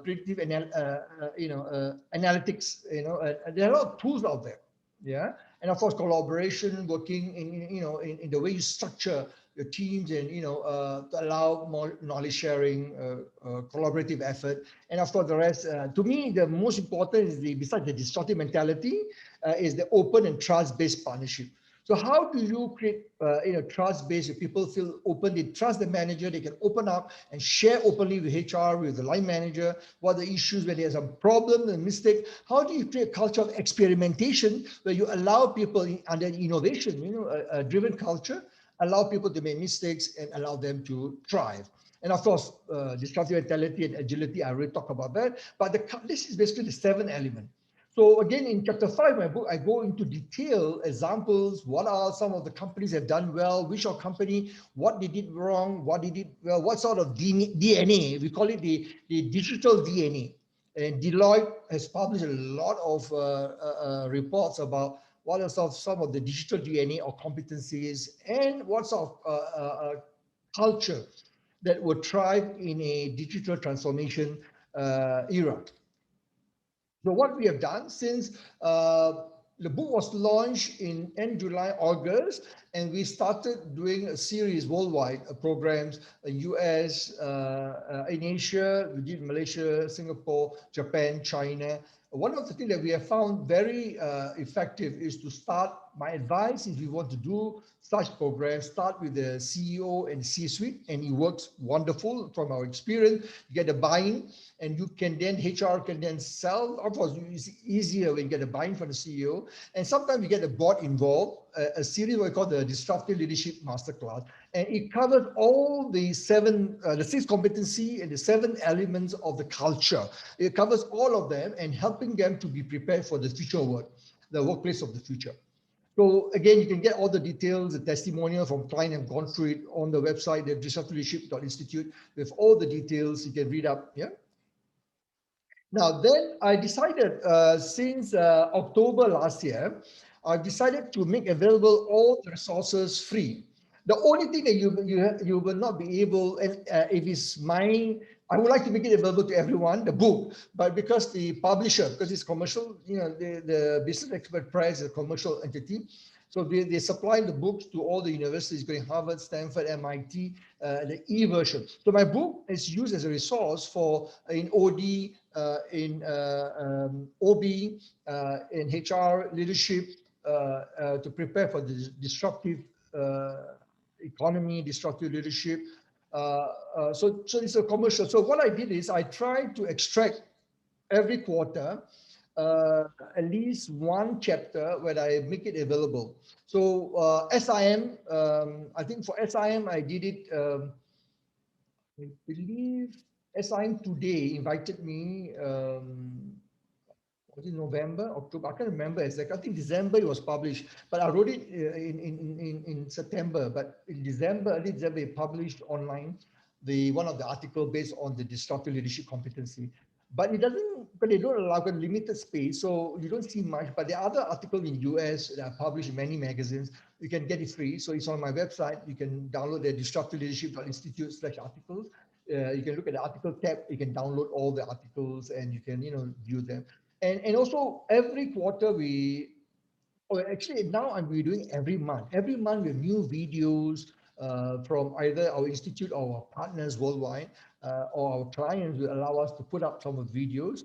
S1: predictive analytics. There are a lot of tools out there. Yeah, and of course, collaboration, working in the way you structure your teams, and to allow more knowledge sharing, collaborative effort, and of course the rest. To me, the most important is besides the disruptive mentality, is the open and trust-based partnership. So how do you create trust-based? If people feel open, they trust the manager, they can open up and share openly with HR, with the line manager, what are the issues when there's a problem, a mistake. How do you create a culture of experimentation where you allow people under innovation, a driven culture, allow people to make mistakes and allow them to thrive? And of course, disruptive mentality and agility, I already talked about that. But this is basically the 7th element. So again, in chapter 5 of my book, I go into detail examples. What are some of the companies that have done well? Which are company, what they did wrong, what they did well, what sort of DNA, we call it the digital DNA. And Deloitte has published a lot of reports about what are some of the digital DNA or competencies, and what sort of culture that would thrive in a digital transformation era. So what we have done since the book was launched in end July, August, and we started doing a series worldwide programs, US, in Asia, we did Malaysia, Singapore, Japan, China. One of the things that we have found very effective is to start. My advice, if you want to do such programs, start with the CEO and C-suite, and it works wonderful from our experience. You get a buy-in, and you can then, HR can then sell. Of course, it's easier when you get a buy-in from the CEO. And sometimes you get the board involved, a series we call the Disruptive Leadership Masterclass. And it covers all the 6 competency and the 7 elements of the culture. It covers all of them and helping them to be prepared for the future work, the workplace of the future. So again, you can get all the details, the testimonial from clients have gone through it on the website, the disruptiveleadership.institute, with all the details you can read up. Yeah. Now then I decided since October last year, I've decided to make available all the resources free. The only thing that you will not be able, and if it's mine, I would like to make it available to everyone, the book, but because the publisher, because it's commercial, the Business Expert Press is a commercial entity, so they supply the books to all the universities, including Harvard, Stanford, MIT, the e-version. So my book is used as a resource for in OD, in OB, in HR leadership, to prepare for the disruptive economy, disruptive leadership. So it's a commercial. So what I did is I tried to extract every quarter at least one chapter where I make it available. So SIM, I think for SIM I did it. I believe SIM Today invited me. Was it November, October? I can't remember exactly. I think December it was published, but I wrote it in September. But in December, early December, it published online one of the article based on the disruptive leadership competency. But it doesn't, but they don't allow a limited space, so you don't see much. But the other article in US that are published in many magazines, you can get it free. So it's on my website. You can download the disruptive leadership.institute/articles. You can look at the article tab. You can download all the articles and you can view them. And also every quarter actually now we're doing every month. Every month we have new videos from either our institute or our partners worldwide, or our clients will allow us to put up some of the videos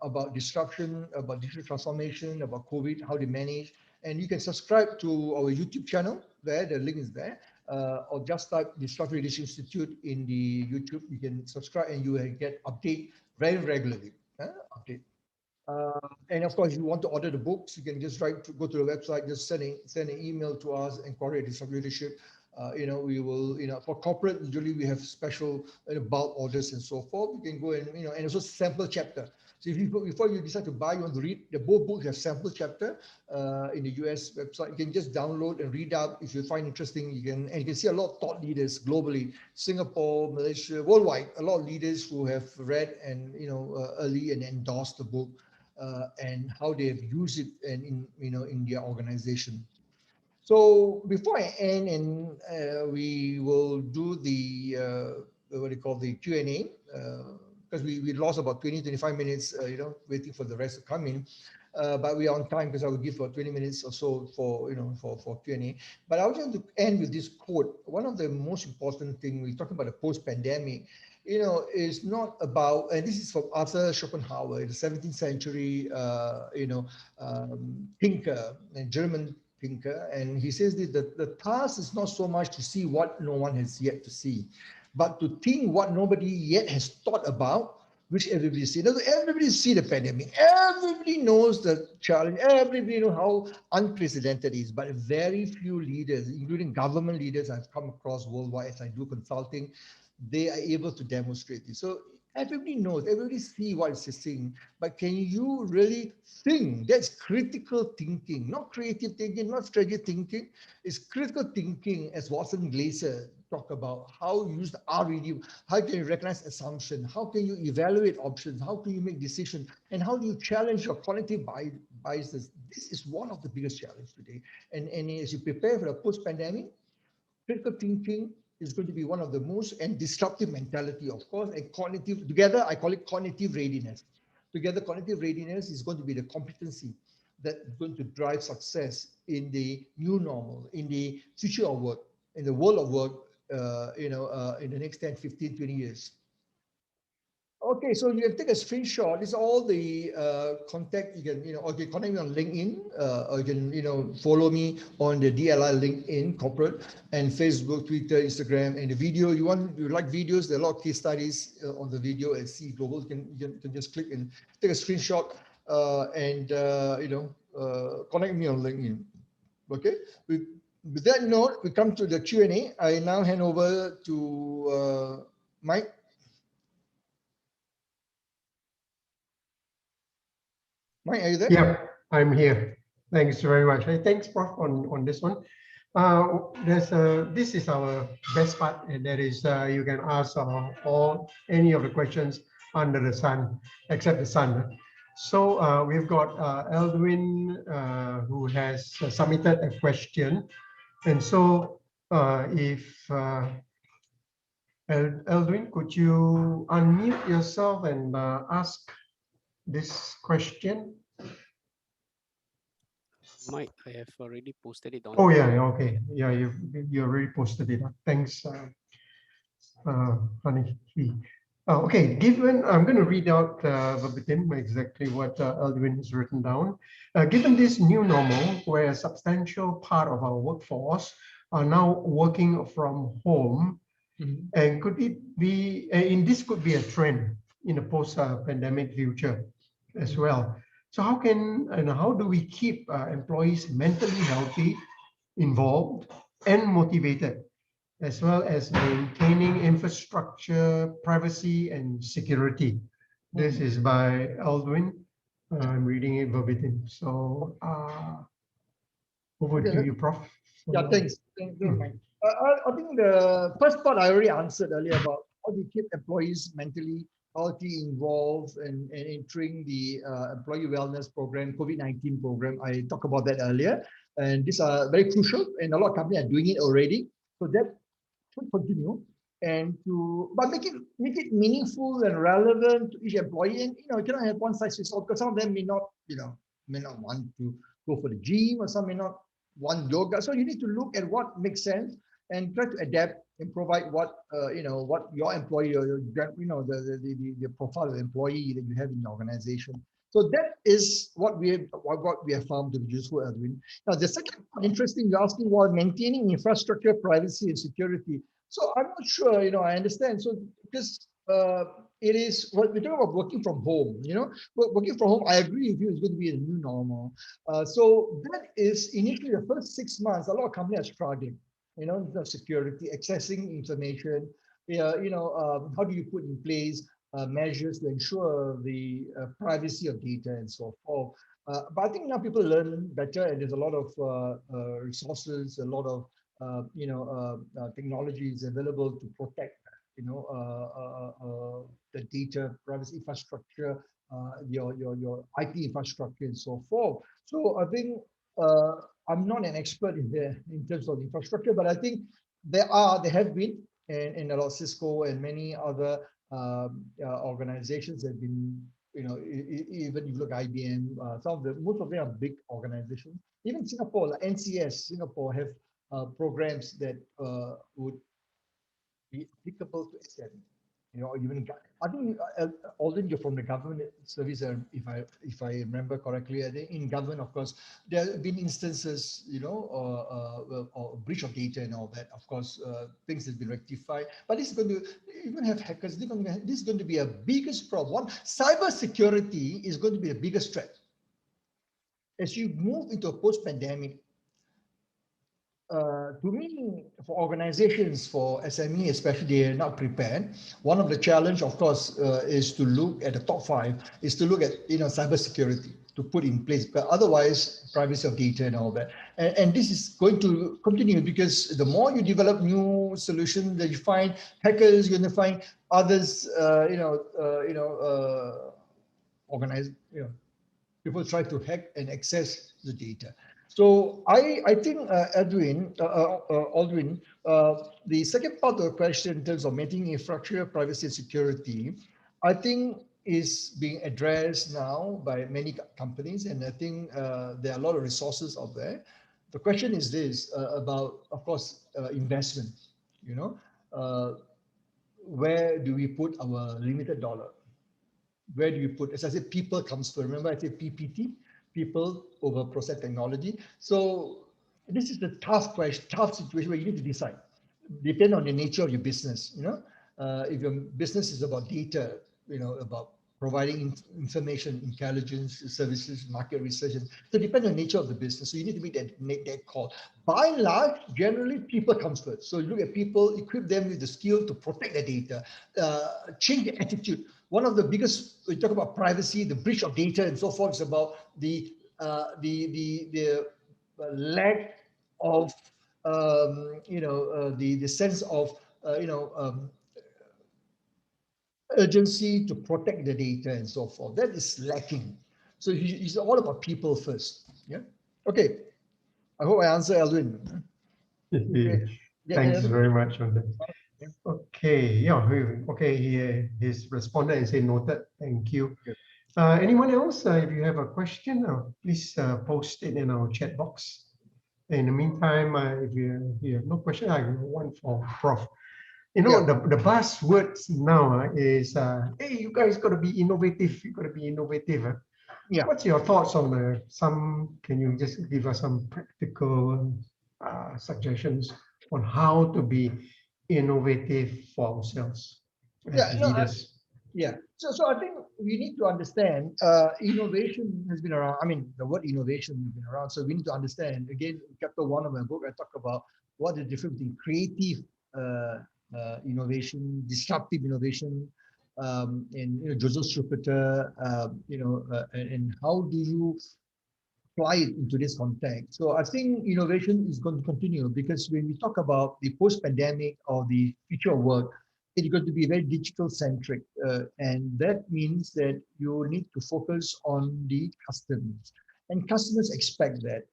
S1: about disruption, about digital transformation, about COVID, how they manage. And you can subscribe to our YouTube channel there, the link is there, or just type Disruptive Leadership Institute in the YouTube. You can subscribe and you will get update very regularly. Update. And of course, if you want to order the books, you can just go to the website, just send an email to us, inquiry at Disruptive Leadership. We will, for corporate, usually we have special bulk orders and so forth. You can go and, and also sample chapter. So if you before you decide to buy, you want to read the both books have sample chapter in the US website. You can just download and read out if you find interesting. You can see a lot of thought leaders globally, Singapore, Malaysia, worldwide. A lot of leaders who have read and early and endorsed the book and how they have used it and in their organization. So before I end, and we will do the what do you call the Q&A, because we lost about 20-25 minutes, waiting for the rest to come in. But we are on time because I will give for 20 minutes or so for for Q&A. But I want to end with this quote. One of the most important thing we talk about the post-pandemic, is not about, and this is from Arthur Schopenhauer, the 17th century, thinker and German thinker, and he says that the task is not so much to see what no one has yet to see, but to think what nobody yet has thought about, which everybody sees. Everybody sees the pandemic. Everybody knows the challenge. Everybody knows how unprecedented it is, but very few leaders, including government leaders I've come across worldwide as I do consulting, they are able to demonstrate this. So everybody knows, everybody sees what is seeing, but can you really think? That's critical thinking, not creative thinking, not strategic thinking. It's critical thinking, as Watson Glaser talk about, how you use the R-reading, how can you recognize assumption, how can you evaluate options, how can you make decisions, and how do you challenge your cognitive biases. This is one of the biggest challenges today. And as you prepare for the post-pandemic, critical thinking is going to be one of the most, and disruptive mentality, of course, and cognitive, together I call it cognitive readiness. Together, cognitive readiness is going to be the competency that's going to drive success in the new normal, in the future of work, in the world of work, in the next 10, 15, 20 years. Okay, so you can take a screenshot. This is all the contact. You can, or you can connect me on LinkedIn, or you can, follow me on the DLI LinkedIn corporate and Facebook, Twitter, Instagram, and the video. You like videos? There are a lot of case studies on the video at CE Global. You can just click and take a screenshot and connect me on LinkedIn. Okay. With that note, we come to the Q&A. I now hand over to Mike. Mike, are you there?
S2: Yeah, I'm here. Thanks very much. Hey, thanks, Prof, on this one. This is our best part, and that is you can ask all any of the questions under the sun, except the sun. So we've got Eldwin who has submitted a question, and so if Eldwin, could you unmute yourself and ask this question?
S3: Mike, I have already posted it on.
S2: Oh yeah, okay, yeah, you already posted it. Thanks, Honey. Okay, given I'm going to read out verbatim exactly what Eldwin has written down. Given this new normal, where a substantial part of our workforce are now working from home, and could it be? And this could be a trend in a post-pandemic future as well. So how do we keep employees mentally healthy, involved, and motivated, as well as maintaining infrastructure, privacy, and security? This is by Eldwin. I'm reading it verbatim. So over to you, Prof.
S1: Yeah, thanks. Mike. I think the first part I already answered earlier about how do you keep employees mentally healthy, involved, and entering the employee wellness program, COVID-19 program. I talked about that earlier, and these are very crucial, and a lot of companies are doing it already. So that should continue, and but make it meaningful and relevant to each employee. And you cannot have one size fits all, because some of them may not want to go for the gym, or some may not want yoga. So you need to look at what makes sense and try to adapt and provide what what your employee, or the profile of the employee that you have in your organization. So that is what we have found to be useful, Edwin. Now the second interesting, you're asking about maintaining infrastructure, privacy, and security. So I'm not sure, I understand. So because it is what we talk about working from home, working from home, I agree with you, it's going to be a new normal. So that is initially the first 6 months, a lot of companies are struggling, in terms of security, accessing information, how do you put in place measures to ensure the privacy of data and so forth. But I think now people learn better, and there's a lot of resources, a lot of technologies available to protect the data privacy infrastructure, your IP infrastructure and so forth. So I think I'm not an expert in terms of infrastructure, but I think there have been, and a lot of Cisco and many other organizations have been, even if you look at IBM, most of them are big organizations. Even Singapore, like NCS, Singapore have programs that would be applicable to extend. Even I think although you're from the government service, if I remember correctly, I think in government, of course, there have been instances, or breach of data and all that. Of course, things have been rectified, but this is going to even have hackers. This is going to be a biggest problem. Cyber security is going to be the biggest threat as you move into a post-pandemic. To me, for organizations, for SME especially, they are not prepared. One of the challenge, of course, is to look at the top 5, is to look at cybersecurity to put in place, but otherwise privacy of data and all that. And this is going to continue, because the more you develop new solutions that you find, hackers, you're going to find others, organize, people try to hack and access the data. So I think, Aldrin, the second part of the question in terms of maintaining infrastructure, privacy, and security, I think is being addressed now by many companies, and I think there are a lot of resources out there. The question is this about, of course, investment. Where do we put our limited dollar? Where do you put, as I said, people comes first. Remember I said PPT, people over process technology. So this is the tough question, tough situation where you need to decide. Depend on the nature of your business. If your business is about data, about providing information, intelligence services, market research, and so depend on the nature of the business. So you need to make that call. By and large, generally people comes first. So you look at people, equip them with the skill to protect their data, change their attitude. One of the biggest, we talk about privacy, the breach of data and so forth, is about the lack of, the sense of, urgency to protect the data and so forth. That is lacking. So it's all about people first. Yeah. Okay. I hope I answered, Aldrin.
S2: Okay. Thanks very much on that. Okay, he's responded and said noted. Thank you. Anyone else? If you have a question, please post it in our chat box. In the meantime, if you have no question, I have one for Prof. The buzzwords now is, hey, you guys got to be innovative. You got to be innovative.
S1: Yeah.
S2: What's your thoughts on can you just give us some practical suggestions on how to be innovative for ourselves as leaders?
S1: So I think we need to understand innovation has been around. I mean, the word innovation has been around. So we need to understand, again, in chapter 1 of my book, I talk about what the difference between creative innovation, disruptive innovation, and Joseph Schumpeter, and how do you apply it into this context. So I think innovation is going to continue, because when we talk about the post-pandemic or the future of work, it's going to be very digital centric. And that means that you need to focus on the customers. And customers expect that.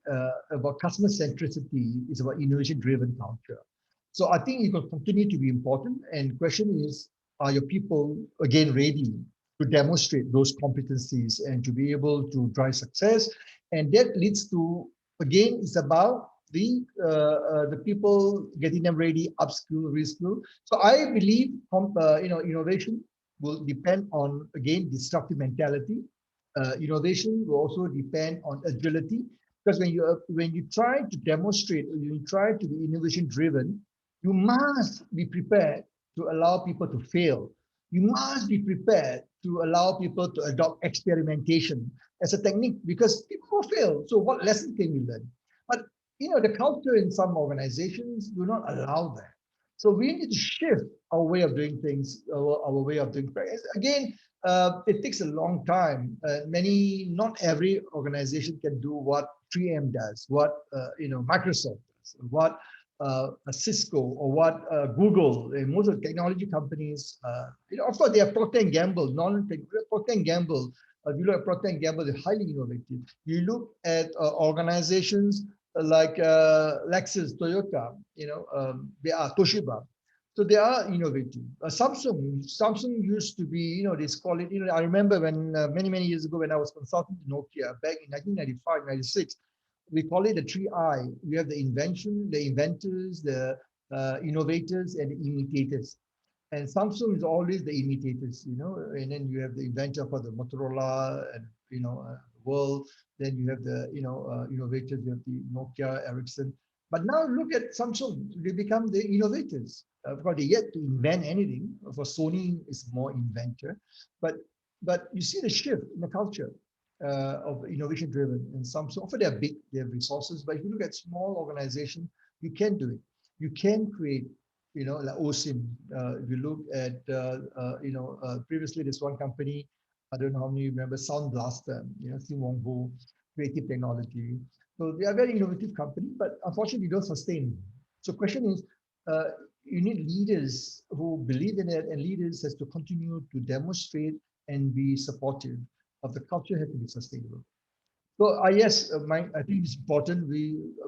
S1: About customer centricity is about innovation driven culture. So I think it will continue to be important. And the question is, are your people, again, ready to demonstrate those competencies and to be able to drive success? And that leads to, again, it's about the people, getting them ready, upskill, reskill. So I believe innovation will depend on, again, disruptive mentality. Innovation will also depend on agility, because when you try to demonstrate, or you try to be innovation driven, you must be prepared to allow people to fail. You must be prepared to allow people to adopt experimentation as a technique, because people will fail. So what lesson can we learn? But the culture in some organizations do not allow that. So we need to shift our way of doing things, our way of doing practice. Again, it takes a long time. Not every organization can do what 3M does, what Microsoft does, what Cisco or what Google. Most of the technology companies, of course, they are Procter and Gamble. Procter and Gamble. If you look at Procter and Gamble, they're highly innovative. You look at organizations like Lexus, Toyota, they are Toshiba. So they are innovative. Samsung used to be, they call it, I remember when many years ago when I was consulting to Nokia back in 1995, 96, we call it the 3I. We have the invention, the inventors, the innovators, and the imitators. And Samsung is always the imitators, and then you have the inventor for the Motorola and, world. Then you have the, innovators, you have the Nokia, Ericsson. But now look at Samsung, they become the innovators. Of course, they yet to invent anything. For Sony, is more inventor. But you see the shift in the culture of innovation driven. And Samsung, often they're big, they have resources. But if you look at small organizations, you can do it. You can create, like OSIM. If you look at, previously this one company, I don't know how many you remember, Sound Blaster, 𝐶𝐈𝐒, Creative Technology. So they are very innovative company, but unfortunately, don't sustain. So question is, you need leaders who believe in it, and leaders has to continue to demonstrate and be supportive of the culture has to be sustainable. So yes, I think it's important.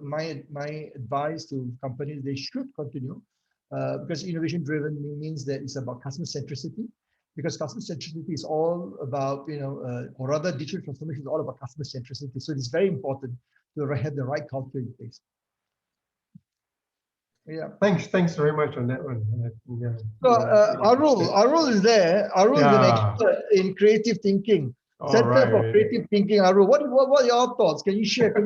S1: My advice to companies, they should continue because innovation driven means that it's about customer centricity. Because customer centricity is all about, or rather digital transformation is all about customer centricity. So it's very important to have the right culture in place. Yeah.
S2: Thanks very much on that one. Yeah.
S1: So Arul is there. Arul is an expert in creative thinking. Center for Creative Thinking, Arul. What are your thoughts? Can you share?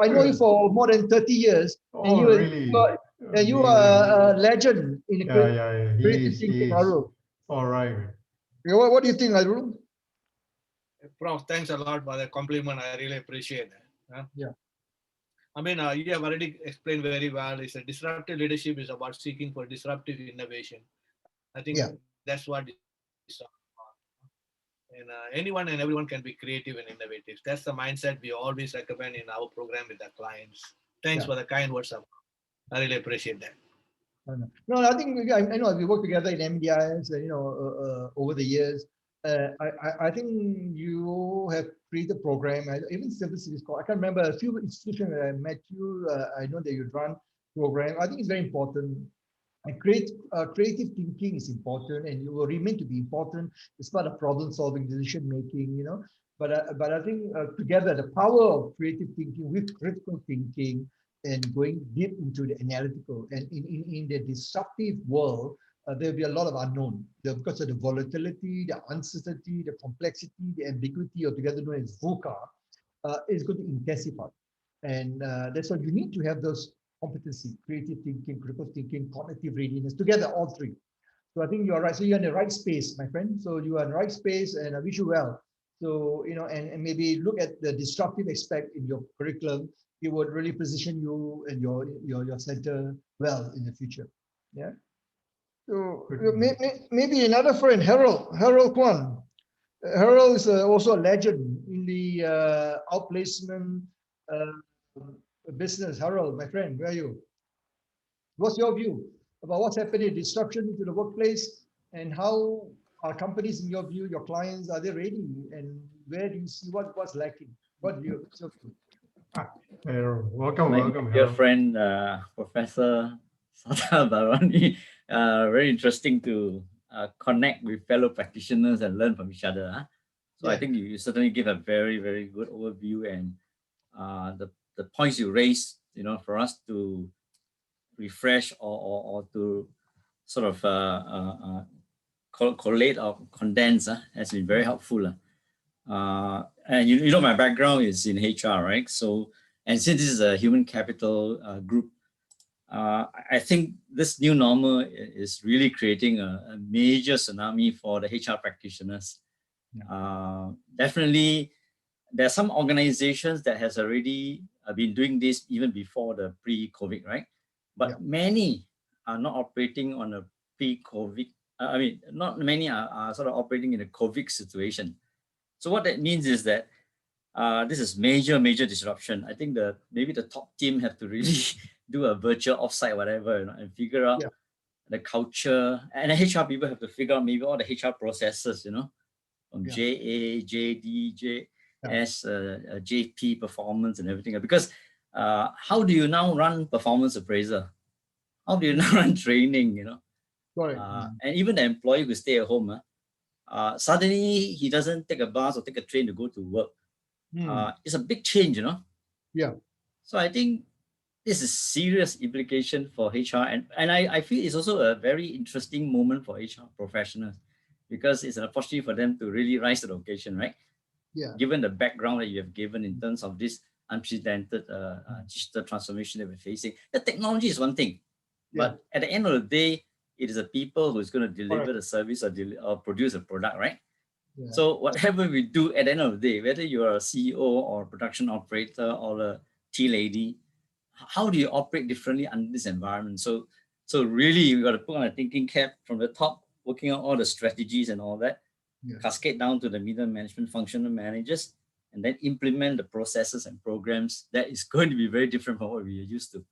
S1: I know you for more than 30 years. And you are a legend in creative thinking, Arul.
S2: All right.
S1: What do you think, Arul?
S4: Prof, thanks a lot for the compliment. I really appreciate that.
S1: Yeah.
S4: I mean, you have already explained very well. It's a disruptive leadership is about seeking for disruptive innovation. I think that's what it's about. And anyone and everyone can be creative and innovative. That's the mindset we always recommend in our program with our clients. Thanks for the kind words. I really appreciate that.
S1: No, I think I know we work together in MDIS, over the years. I think you have created a program, even civil cities call. I can't remember a few institutions that I met you. I know that you run program. I think it's very important. And creative thinking is important, and you will remain to be important. It's part of problem solving, decision making, But I think together, the power of creative thinking with critical thinking and going deep into the analytical, and in the disruptive world, there'll be a lot of unknown because of the volatility, the uncertainty, the complexity, the ambiguity, or together known as VUCA, is going to intensify. And that's why you need to have those competency, creative thinking, critical thinking, cognitive readiness, together, all three. So I think you're right. So you're in the right space, my friend. So you are in the right space, and I wish you well. So, and maybe look at the disruptive aspect in your curriculum. It would really position you and your center well in the future. Yeah. So maybe another friend, Harold Kwan. Harold is also a legend in the outplacement business. Harold, my friend, where are you? What's your view about what's happening, disruption into the workplace, and how are companies, in your view, your clients, are they ready, and where do you see what's lacking? What do you observe?
S2: Welcome,
S5: dear friend, Professor Sata Barani. Very interesting to connect with fellow practitioners and learn from each other. So I think you certainly give a very, very good overview, and the points you raised, for us to refresh or to sort of collate or condense has been very helpful. And my background is in HR, right? So, and since this is a human capital group, I think this new normal is really creating a major tsunami for the HR practitioners. Definitely, there are some organizations that has already been doing this even before the pre-COVID, right? But many are not operating on a pre-COVID. I mean, not many are sort of operating in a COVID situation. So what that means is that this is major disruption. I think maybe the top team have to really do a virtual offsite, whatever, and figure out the culture. And the HR people have to figure out maybe all the HR processes, from JA, JD, JS, JP performance and everything. Because how do you now run performance appraisal? How do you now run training? And even the employee who stay at home, suddenly he doesn't take a bus or take a train to go to work. It's a big change,
S1: Yeah.
S5: So I think this is serious implication for HR, and I feel it's also a very interesting moment for HR professionals, because it's an opportunity for them to really rise to the occasion, right?
S1: Yeah.
S5: Given the background that you have given in terms of this unprecedented digital transformation that we're facing, the technology is one thing, but at the end of the day, it is the people who's going to deliver the service or produce a product, right?
S1: Yeah.
S5: So whatever we do at the end of the day, whether you are a CEO or a production operator or a tea lady, how do you operate differently under this environment? So really, we got to put on a thinking cap from the top, working on all the strategies and all that, cascade down to the middle management, functional managers, and then implement the processes and programs that is going to be very different from what we are used to.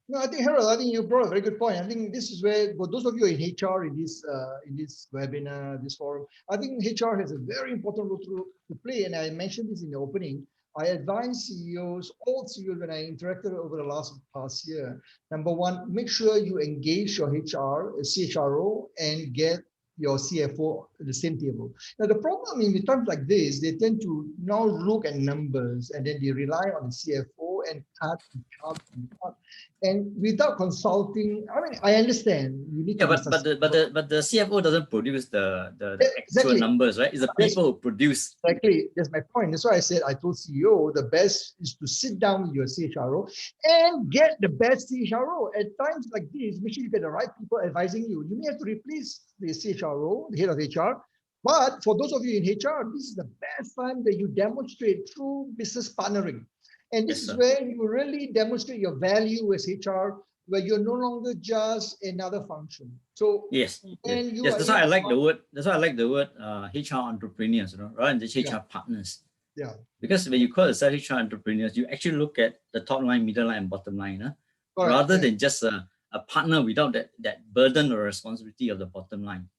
S1: No, I think Harold, I think you brought a very good point. I think this is where, for those of you in HR in this webinar, this forum, I think HR has a very important role to play. And I mentioned this in the opening. I advise CEOs, all CEOs, when I interacted over the past year. Number one, make sure you engage your HR, CHRO, and get your CFO at the same table. Now, the problem in times like this, they tend to now look at numbers and then they rely on the CFO and cut and cut and cut. And without consulting, I mean, I understand you need to.
S5: But the CFO doesn't produce the actual numbers, right? It's the people who produce.
S1: Exactly, that's my point. That's why I said I told CEO the best is to sit down with your CHRO and get the best CHRO. At times like this, make sure you get the right people advising you. You may have to replace the CHRO, the head of HR. But for those of you in HR, this is the best time that you demonstrate true business partnering. And this is where you really demonstrate your value as HR, where you're no longer just another function. So
S5: that's why I like the word. That's why I like the word HR entrepreneurs, rather than just HR partners.
S1: Yeah.
S5: Because when you call yourself HR entrepreneurs, you actually look at the top line, middle line, and bottom line, rather than just a partner without that burden or responsibility of the bottom line.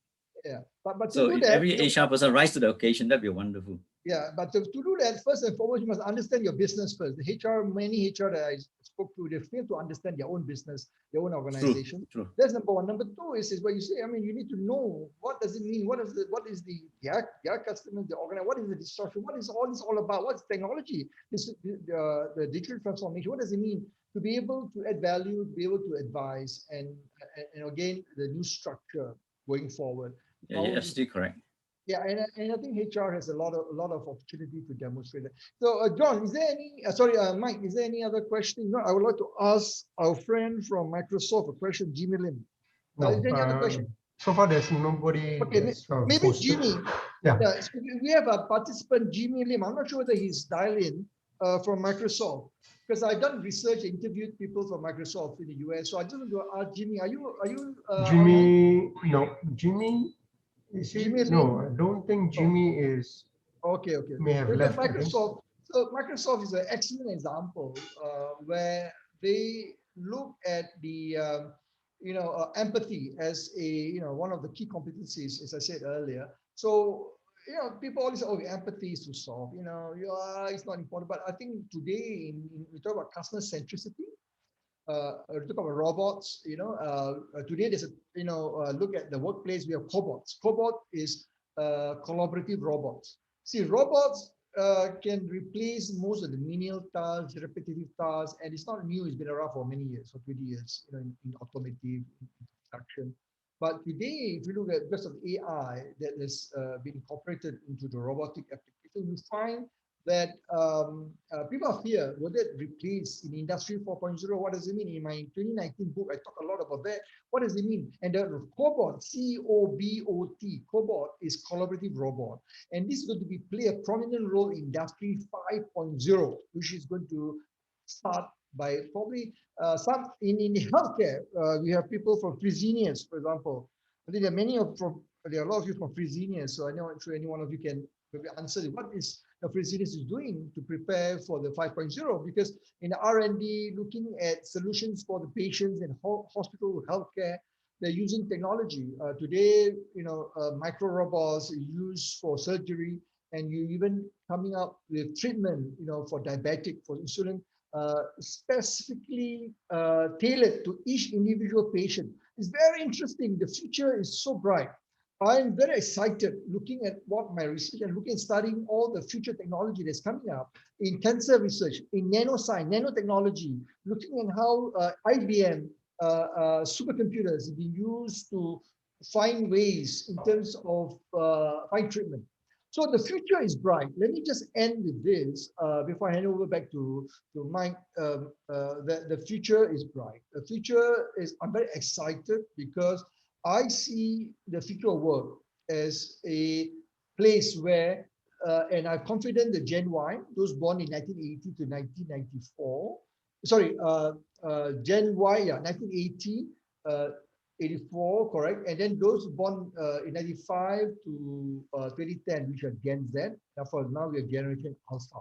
S1: Yeah, but
S5: so if every HR person rise to the occasion, that'd be wonderful.
S1: Yeah, but to do that, first and foremost, you must understand your business first. The many HR that I spoke to, they fail to understand their own business, their own organization.
S5: True.
S1: That's number one. Number two is what you say. I mean, you need to know what does it mean. What is their customers, the organization? What is the disruption? What is all this all about? What's technology? The digital transformation. What does it mean to be able to add value, be able to advise, and again the new structure going forward.
S5: Yeah, you're absolutely correct.
S1: Yeah, and I think HR has a lot of opportunity to demonstrate that. So, John, is there any? Mike, is there any other question? No, I would like to ask our friend from Microsoft a question, Jimmy Lim.
S2: No,
S1: is there any other question?
S2: So far, there's nobody.
S1: Okay, maybe Jimmy.
S2: Yeah.
S1: So we have a participant, Jimmy Lim. I'm not sure whether he's dialed in from Microsoft, because I've done research, interviewed people from Microsoft in the US. So I just want to ask Jimmy, are you?
S2: Jimmy? No, Jimmy.
S1: Jimmy
S2: no, I don't think Jimmy is.
S1: Okay.
S2: May have left.
S1: Microsoft. So Microsoft is an excellent example where they look at the empathy as one of the key competencies, as I said earlier. So people always say, "Oh, empathy is to solve." It's not important. But I think today, we talk about customer centricity. We talk about robots. Today there's look at the workplace. We have cobots. Cobot is collaborative robots. See, robots can replace most of the menial tasks, repetitive tasks, and it's not new. It's been around for many years, for 20 years, in automotive, construction. But today, if you look at because of AI that has been incorporated into the robotic application, you find that people are here, will that replace in Industry 4.0? What does it mean? In my 2019 book, I talk a lot about that. What does it mean? And the cobot, C-O-B-O-T, cobot is collaborative robot. And this is going to play a prominent role in Industry 5.0, which is going to start by probably some in the healthcare. We have people from Fresenius, for example. I think there are there are a lot of you from Fresenius, so I'm not sure any one of you can maybe answer what is the Fresenius is doing to prepare for the 5.0, because in the R&D, looking at solutions for the patients in hospital healthcare, they're using technology. Today, micro robots are used for surgery, and you even coming up with treatment, for diabetic, for insulin, specifically tailored to each individual patient. It's very interesting. The future is so bright. I'm very excited looking at what my research and looking at studying all the future technology that's coming up in cancer research, in nanoscience, nanotechnology, looking at how IBM supercomputers have been used to find ways in terms of find treatment. So the future is bright. Let me just end with this before I hand over back to Mike. The future is bright. The future is, I'm very excited because I see the future of work as a place where, and I'm confident that Gen Y, those born in 1980 to 1994, sorry, Gen Y, yeah, 1980, 84, correct, and then those born in 95 to 2010, which are Gen Z. Therefore, now we are Generation Alpha.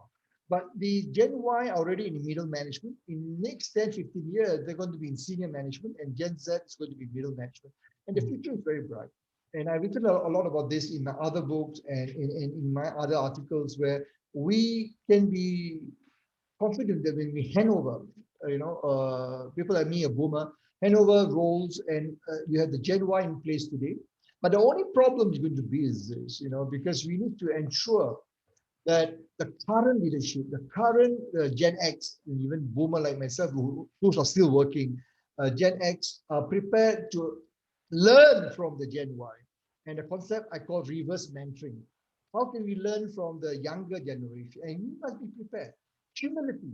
S1: But the Gen Y are already in middle management. In next 10, 15 years, they're going to be in senior management, and Gen Z is going to be middle management. And the future is very bright. And I've written a lot about this in my other books and in my other articles, where we can be confident that when we hand over, people like me, a boomer, hand over roles, and you have the Gen Y in place today. But the only problem is going to be is this, because we need to ensure that the current leadership, the current Gen X, and even boomer like myself, who are still working, Gen X are prepared to learn from the Gen Y. And the concept I call reverse mentoring. How can we learn from the younger generation? And you must be prepared. Humility.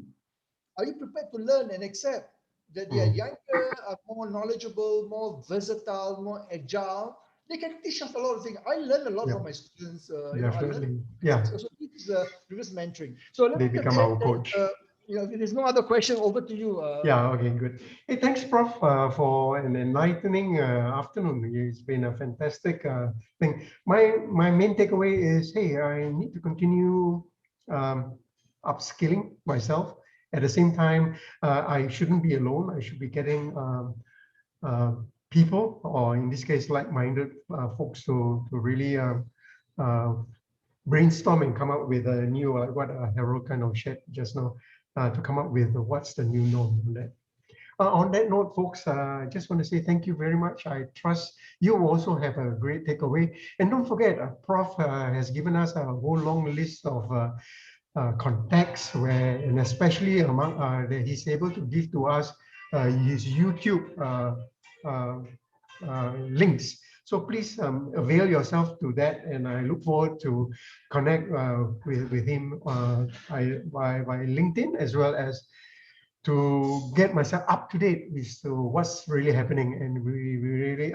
S1: Are you prepared to learn and accept that they are younger, are more knowledgeable, more versatile, more agile? They can teach us a lot of things. I learn a lot from my students.
S2: Definitely. Yeah.
S1: So this is reverse mentoring. So let
S2: They
S1: me
S2: become our coach.
S1: If there's no other question, over to you.
S2: Yeah, okay, good. Hey, thanks, Prof, for an enlightening afternoon. It's been a fantastic thing. My main takeaway is, hey, I need to continue upskilling myself. At the same time, I shouldn't be alone. I should be getting people, or in this case, like-minded folks to really brainstorm and come up with a new, like what Harold kind of shared just now, to come up with what's the new norm on that. On that note, folks, I just want to say thank you very much. I trust you also have a great takeaway. And don't forget, Prof has given us a whole long list of contacts where, and especially among that he's able to give to us his YouTube links. So please avail yourself to that, and I look forward to connect with him by LinkedIn, as well as to get myself up to date with what's really happening. And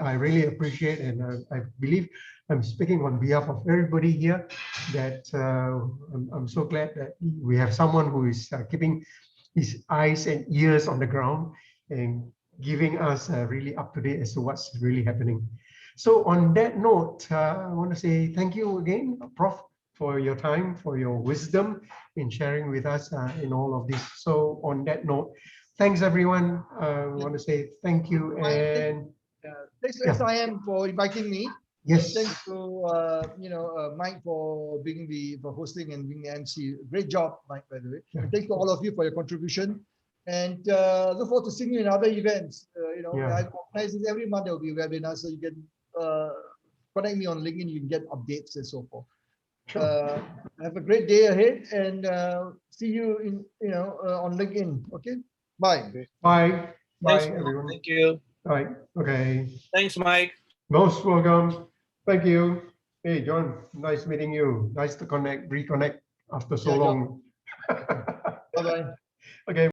S2: I really appreciate, and I believe I'm speaking on behalf of everybody here, that I'm so glad that we have someone who is keeping his eyes and ears on the ground and giving us really up to date as to what's really happening. So on that note, I want to say thank you again, Prof, for your time, for your wisdom in sharing with us in all of this. So on that note, thanks everyone. I want to say thank you, and
S1: thanks to SIM for inviting me.
S2: Yes.
S1: Thanks to Mike for hosting and being the MC. Great job, Mike, by the way.
S2: Yeah.
S1: And thanks to all of you for your contribution. And look forward to seeing you in other events. I organize this every month. There will be a webinar, so you can connect me on LinkedIn. You can get updates and so forth.
S2: Sure.
S1: Have a great day ahead, and see you on LinkedIn. Okay. Bye.
S2: Bye.
S4: Thanks,
S2: Bye, everyone.
S4: Thank you.
S2: Bye. Okay.
S4: Thanks, Mike.
S2: Most welcome. Thank you. Hey, John. Nice meeting you. Nice to reconnect after so long.
S1: Bye-bye.
S2: Okay.